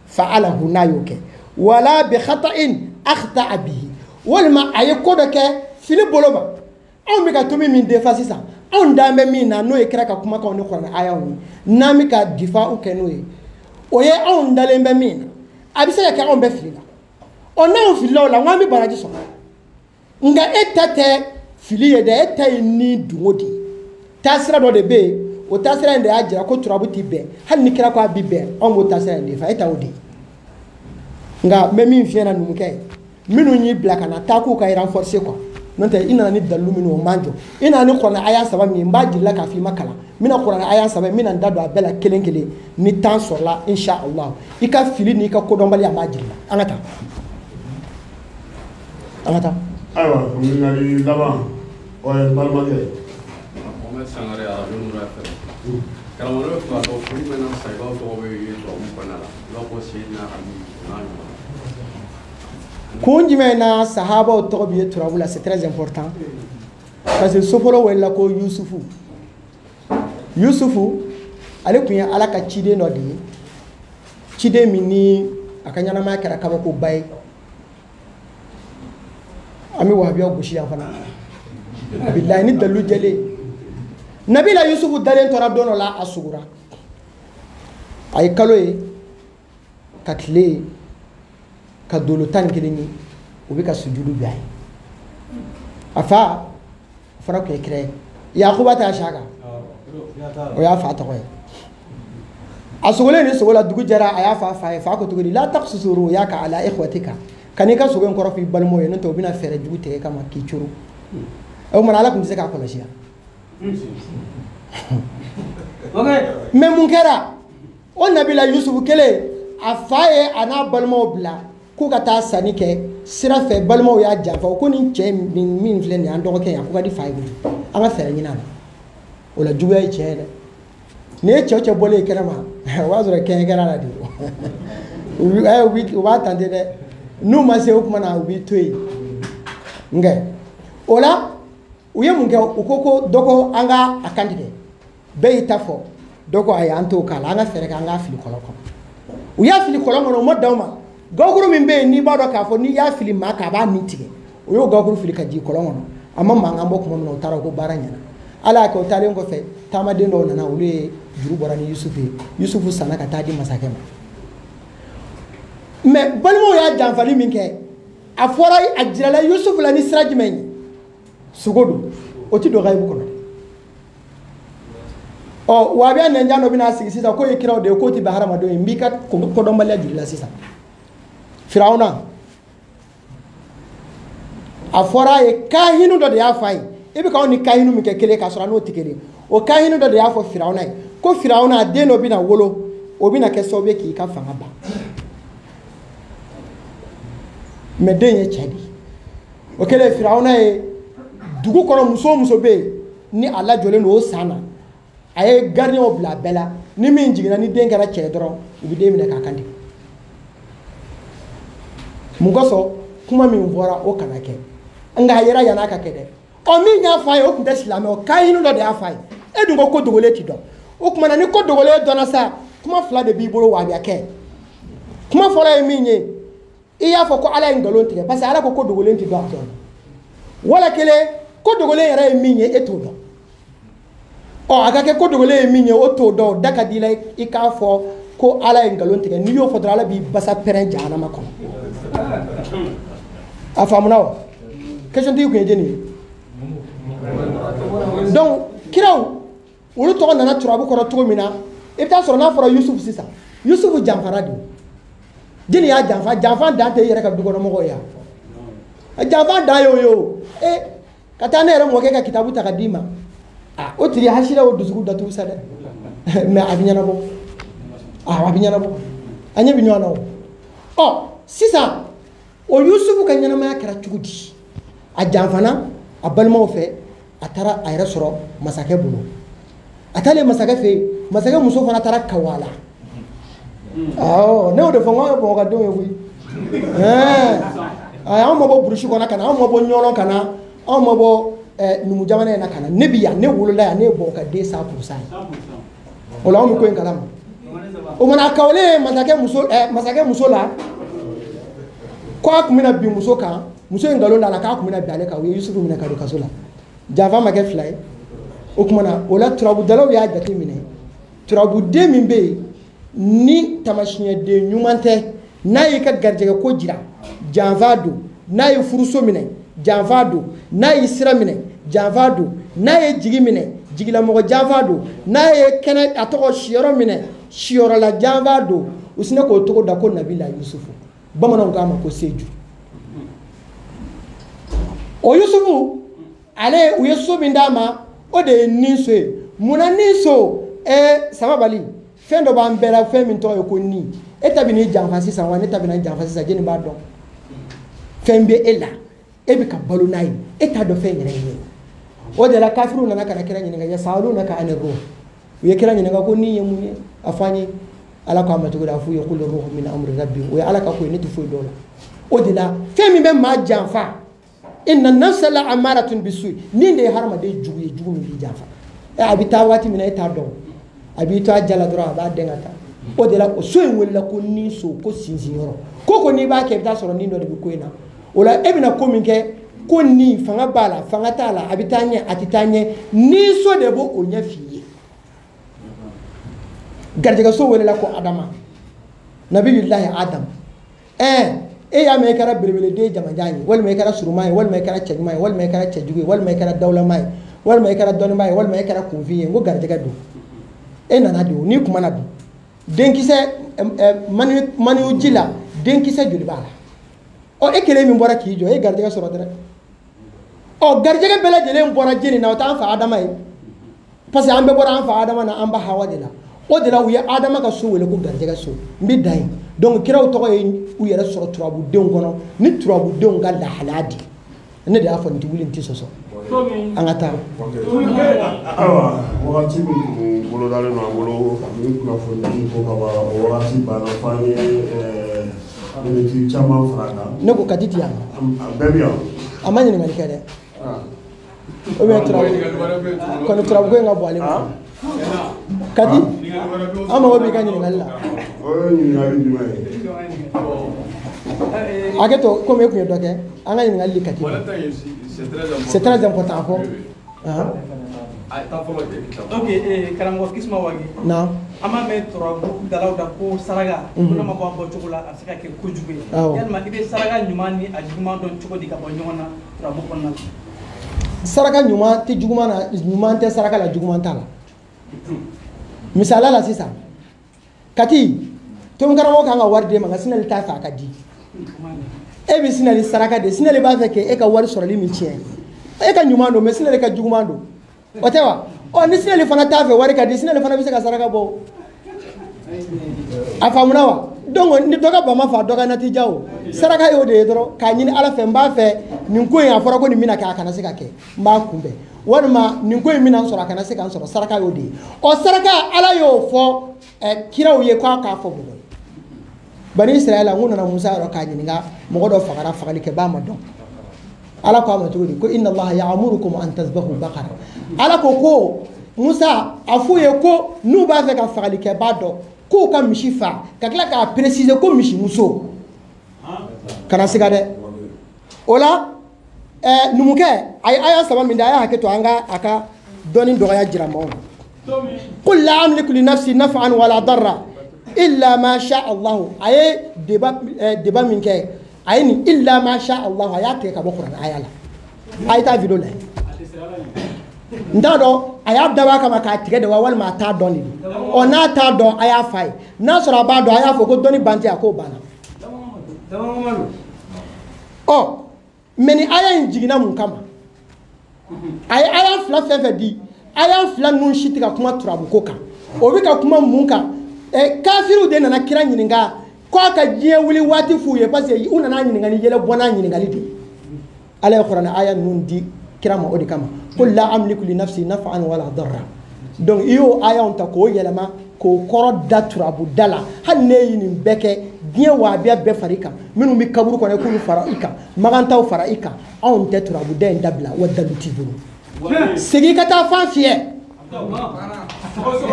fa'alahu nayoke wala bi khata'in akhta bihi walma ay ko do ke fili boloba on mi ka tumi min defasi sa on dambe min na no e kira ka kuma ka on ko na aya on na mi ka difa o ke no e o ye on dalembe min abisa ya ka on be fili on na on fili la ngami baraji so nga etate fili ye de eta ni dumodi tasira do de be o tasira inde ajira ko turabuti be hal ni kira ko abibe on mo tasira inde fa eta odi nga memi fiena numuke minu nyi blaka na taku ka renforcer quoi nonte ina ni dalu minu manjo ina ni kona aya saba mi mbaji la ka fi makala mina kona aya saba mina ndado abela kelenkele ni tan sorla insha Allah ika fili ni ka kodombali ambaji la angata aywa ngali laba o balmake Mohamed Sangare arabe nura fe karamaro fa do fuli mena saiba to be to mu kanala loko sidna ami nanu kunji mena sahaba o to be turabula c'est très important parce que soforo wala ko yusufu ale kunya ala ka cide no di cide mini akanya na ma kara kaba ko bay ami wahabiya gushi ya fana billahi ni dalu jele nabila yusufu dalen tora dono la asugura ay kaloye katle ka dolo tan kilini ubi ka sujudu biay afa fara ko ekre yaquba ta shaka o ya fa ta ko asugule ni sugola dugu jara aya fa ko tugudi la taqsusuru yaka ala ikhwatika kanika sugen koro fi balmo yeno to bina fere jugute kama kichuru o man ala kun se ka kono sia okay mais mun kera o nabila yusuf kele afaye ana balmo bla ku kata sanike sira fe balmo ya jafa ko ni che min flen ya ndo ke ya ku ga di fay anga fere nyina o la juwe che ne che bole kerama wazura ken kera la di wi wa tande de nu ma se okuma na wi toyi nge ola uye munge ukoko doko anga akandike be itafo doko aya anto kala anga fereka anga fili koloko uya fili kolongo no modawma goguru mimbe ni bado ka fo ni ya fili maka ba nitige uyo goguru fili ka ji kolongo no amma manga mbok mo no tara ko baranya ala ko tale ngo fe tamade ndo na ule juru borani yusufu sana ka taji masakema mais balmo ya janfali minke afora ajirala yusuf la ni sirajmen sugodo o ti do gaibu kono o wabi an njano bina sigi sisa ko yekira de ko ti bahara mado mbika ko do mali ajirala sisa firauna afora e kahinu do de afai ibi ka oni kahinu minke kele ka sura no tikele o kahinu do de afo firauna ko firauna de no bina wolo o bina keso be ki ka fanga ba medenye chadi okele firauna e dugu kono muso be ni ala jole no sana ay garni o bla bela ni min jigina ni den gara che doro ubi de mi ka kandi mugoso kuma min vora o kana ke nga yera yana ka kede o mi nya fay o kunta silame o kayinu do de afay e du ko dogole ti do o kuma na ni ko dogole do na sa kuma fla de bibolo wa bi ake kuma fora e mi nye iya fo ko ala ngalon tige parce que ala ko dogole ti do aton wala kele ko dogole yara e mi nye eto do o aga ke ko dogole e mi nye o to do daka dila ika fo ko ala ngalon tige ni yo fodra ala bi basa peren jana makon afamuna wa question ti ko jeni donc kiraw wolu to nana turabu ko to mina e ta so na foro yusuf sisa yusuf jamfara di jeni ya jamfa dante yere ka dugo mo ya jamfa da yo kata ne re mo ke ka kitabu takadima o tiri hashira o dusugu datu sada me abinyana bo abinyana bo anya binyana o sisa o yusuf ka nyana ma kara chugudi a jamfana a balmo fe a tara a yɛrɛ sɔrɔ masakɛ bolo atale masakɛ fe masakɛ muso fana taara kawala ne o de fɔ n ko ka denw ye koyi anw ma bɔ burusi kɔnɔ ka na anw ma bɔ ɲɔlɔn ka na anw ma bɔ numu jamana in na ka na ne bi yan ne wolola yan ne ye bɔ ka den 100% o la anw bɛ ko in kalama o mana kawale masakɛ muso la ko a tun bɛna bin muso kan muso in nkalon da la k'a tun bɛna bin ale kan u ye Yusufu minɛ ka don kaso la janfa ma kɛ 2 ye o kumana o la turabudalaw y'a jate minɛ turabuden min bɛ yen ni tamasiyɛnden ɲuman tɛ n'a y'i ka garijɛgɛ ko jira janfa don n'a ye furuso minɛ janfa don n'a ye sira minɛ janfa don n'a ye jigi minɛ jigilamɔgɔ janfa don n'a ye kɛnɛ a tɔgɔ siyɔrɔ minɛ siyɔrɔla janfa don u sinɛ k'o tɔgɔ da ko Nabila Yusufu bamananw k'a ma ko seju o Yusufu ale u ye so min d'a ma o de ye nin so ye munna nin so sababali fɛn dɔ b'an bɛɛ la fɛn min tɔgɔ ye ko nin e ta bɛ n'i janfa sisan wa ne ta bɛ na janfa sisan jɛni b'a dɔn fɛn bɛ e la e bɛ ka balo n'a ye e t'a dɔn fɛn yɛrɛ ye o de la kafiru nana ka na kira ɲininka yasalunaka ani ruh u ye kira ɲininka ko nin ye mun ye a fɔ an ye ala k'a ma cogo di a f'u ye qul ruhu min amri rabbi o ye ala ka ko ye ne tɛ foyi dɔn o la o de la fɛn min bɛ maa janfa inna nafsa la amaratun bisu'i nin de ye hadamaden jugu ye jugu min b'i janfa a bɛ taa waati min na e t'a dɔn a b'i to a jala dɔrɔn a b'a dɛn ka taa o de la o so in welela ko nin so ko sinsin yɔrɔ ko n'i b'a kɛ i bɛ taa sɔrɔ nin dɔ de bɛ ko in na o la e bɛna ko min kɛ ko nin fanga b'a la fanga t'a la a bɛ taa ɲɛ a tɛ taa ɲɛ nin so de b'o o ɲɛ f'i ye garijɛgɛ so welela ko Adama nabiyullahi Adam e y'a mɛn i kɛra belebeleden jamajan ye walima i kɛra suruma ye walima i kɛra cɛ ɲuman ye walima i kɛra cɛjugu ye walima i kɛra dawulama ye walima i kɛra dɔnnibaa ye walima i kɛra kunfin ye n ko garijɛgɛ don e nana don n'i kumana don denkisɛ maniw ji la denkisɛ joli b'a la e kelen min bɔra k'i jɔ e garijɛgɛ sɔrɔ dɛrɛ garijɛgɛ bɛɛ lajɛlen bɔra jeni na o t'an fa Adama ye parce que an bɛɛ bɔra an fa Adama na an ba Hawa de la o de la u ye Adama ka so wele ko garijɛgɛ so n bɛ dan yen donc kiraw tɔgɔ ye u yɛrɛ sɔrɔ turabudenw kɔnɔ ni turabudenw ka lahalaya di ne de y'a fɔ nin tɛ wuli nin tɛ sɔsɔ an ka taa. ayiwa wagati min tun bolodalen don an bolo ni kunnafoni ko ka ban o wagati banna fo an ye miniti caman fara a kan. ne ko kati ti yan. bɛɛ bɛ yan. a ma ɲininkali kɛ dɛ. o bɛ turabu kɔni turabuko in ka bɔ ale ma. kati an mago b'i ka ɲininkali la. o ye ɲininkali jumɛn ye. hakɛ to komi e tun ye dɔ kɛ an ka ɲininkali di kati. c'est très important fɔ. ok karamɔgɔ Kisuma Wagi. na. an b'a mɛn turabu dalaw da ko saraka. n'a ma bɔ a bɔcogo la a bɛ se ka kɛ kojugu ye. yalima i bɛ saraka ɲuman ni a juguman dɔn cogo di ka bɔ ɲɔgɔn na turabu kɔnɔna la. saraka ɲuman tɛ juguman na ɲuman tɛ saraka la juguman t'a la. misaliya la sisan kati tomi karamɔgɔ kan ka wari d'e ma nka sinɛli t'a fɛ a ka di e bɛ sinɛli saraka de sinɛli b'a fɛ k'e ka wari sɔrɔli min tiɲɛ e ka ɲuman don mais sinɛli ka juguman don o tɛ wa ni sinɛli fana t'a fɛ wari ka di sinɛli fana bɛ se ka saraka bɔ a faamuna wa donc ni dɔ ka bama fa dɔ ka natija o saraka y'o de ye dɔrɔn k'a ɲini ala fɛ n b'a fɛ nin ko in a fɔra ko nin bɛna kɛ a kana se ka kɛ n b'a kunbɛn walima nin ko in bɛna sɔrɔ a kana se ka n sɔrɔ saraka y'o de ye saraka ala y'o fɔ kiraw ye k'a k'a fɔ mɔgɔ ye bani Israɛl n nana Musa yɔrɔ k'a ɲininka mɔgɔ dɔ fagara fagalikɛba ma dɔn ala ko a ma cogo di ko inna allaha ya'murukum an tazbahu baqara ala ko Musa a f'u ye ko n'u b'a fɛ ka fagalikɛba dɔn k'u ka misi fa ka tila k'a préciser ko misimuso kana siga dɛ o la numukɛ a y'a saba min da a y'a hakɛ to an ka a ka dɔnni dɔgɔya jira maaw la qul la amliku li nafsi naf'an wala darra illa ma sha Allah a ye débat min kɛ a ye nin illa ma sha Allah a y'a tigɛ ka bɔ kuranɛ aya la a ye taa video lajɛ n t'a dɔn a y'a dabɔ a kama k'a tigɛ de wa walima a t'a dɔn de n'a t'a dɔn a y'a f'a ye n'a sɔrɔ a b'a dɔn a y'a fɔ ko dɔnni ban tɛ a k'o banna mais ni aya in jiginna mun kama a ye aya fila fɛn fɛn di aya fila ninnu si tɛ ka kuma turabuko kan o bɛ ka kuma mun kan kafiriw de nana kira ɲininka k'a ka diɲɛ wuli waati f'u ye parce que u nana ɲininka ni yɛlɛ bɔnna ɲininkali de ye ala ye kuranɛ aya ninnu di kira ma o de kama qul la amliku li nafsi naf'an wala darra donc i y'o aya ta k'o yɛlɛma k'o kɔrɔ da turabu da la hali ne ye nin bɛɛ kɛ diɲɛ waabiya bɛɛ fara i kan minnu bɛ kaburu kɔnɔ k'olu fara i kan magantaw fara i kan anw tɛ turabu da in dabila wa dalu t'i bolo segin ka taa fan fiyɛ.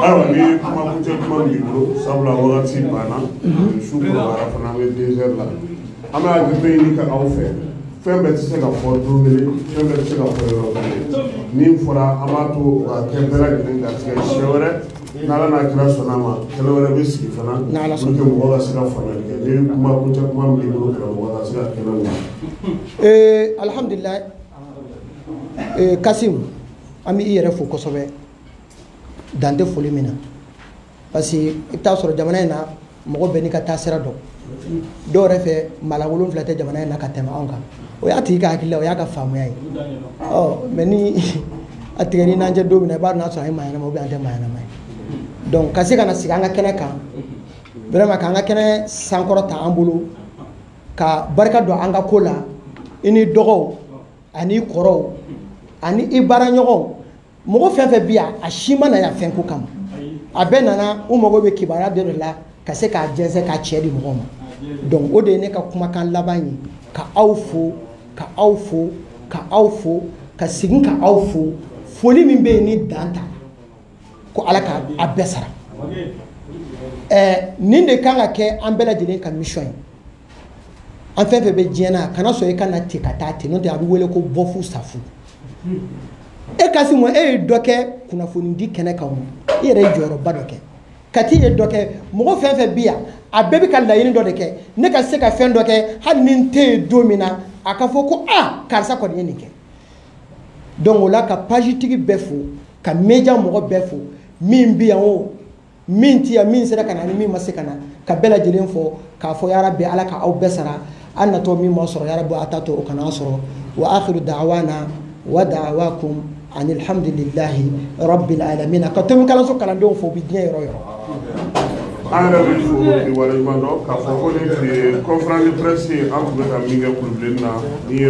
ayiwa ni kumakuncɛ kuma b'i bolo sabula wagati banna su kɔrɔbayara fana an bɛ 2 heures la an bɛ hakilito ɲini ka aw fɛ fɛn bɛɛ tɛ se ka fɔ don kelen fɛn bɛɛ tɛ se ka fɔ yɔrɔ kelen min fɔra an b'a to a kɛ bɛɛ lajɛlen garisɛgɛ siɲɛ wɛrɛ n'ala n'a kira sɔnna ma kɛlɛ wɛrɛ bɛ sigi fana pour que mɔgɔ ka se ka faamuyali kɛ ni kumakuncɛ kuma min b'i bolo karamɔgɔ ka se ka kɛnɛ wuli. Alhamdulilayi Kasim an bɛ i yɛrɛ fo kosɛbɛ dan tɛ foli min na parce que i bɛ taa sɔrɔ jamana in na mɔgɔ bɛɛ n'i ka taasira dɔn dɔw yɛrɛ fɛ mala 7 tɛ jamana in na ka tɛmɛ anw kan o y'a tigi ka hakili la o y'a ka faamuya ye mais ni a tigɛ ni n'an cɛ don min na i b'a dɔn n'a sɔrɔ an ye maa ɲɛnama ou bien an tɛ maa ɲɛnama ye donc ka se ka na sigi an ka kɛnɛ kan vraiment k'an ka kɛnɛ sankɔrɔ ta an bolo ka barika don an ka ko la i ni dɔgɔw ani kɔrɔw ani i baaraɲɔgɔnw mɔgɔ fɛn fɛn bi yan a si ma na yan fɛn ko kama a bɛɛ nana u mago bɛ kibaruya de la ka se k'a jɛnsɛn k'a cɛ di mɔgɔw ma donc o de ye ne ka kumakan laban ye ka aw fo ka aw fo ka aw fo ka segin ka aw fo foli min bɛ yen ni dan ta ko ala ka a bɛɛ sara nin de kan ka kɛ an bɛɛ lajɛlen ka mission ye an fɛn fɛn bɛ diɲɛ na kana sɔn e ka na ten ka taa ten n'o tɛ a bɛ wele ko bɔfu safu e Kasimu e ye dɔ kɛ kunnafoni di kɛnɛ kan i yɛrɛ ye jɔyɔrɔba dɔ kɛ Kati ye dɔ kɛ mɔgɔ fɛn fɛn bi yan a bɛɛ bɛ ka laɲini dɔ de kɛ ne ka se ka fɛn dɔ kɛ hali ni n tɛ yen don min na a ka fɔ ko karisa kɔni ye nin kɛ donc o la ka page tigi bɛɛ fo ka média mɔgɔ bɛɛ fo min bi yan o min ti yan min sera ka na ni min ma se ka na ka bɛɛ lajɛlen fɔ k'a fɔ yarabi ala ka aw bɛɛ sara an natɔ min ma sɔrɔ yarabi a ta to o kana sɔrɔ wa akhiru da'wana wa da'wakum anil hamdulillahi rabbil alamin ka to min kalanso kalandenw fo bi diɲɛ yɔrɔ yɔrɔ an yɛrɛ bɛ fo ni waleɲuman dɔn k'a fɔ ko nin tun ye conférence de presse ye an tun bɛ ka min kɛ kulubilenni na ni ye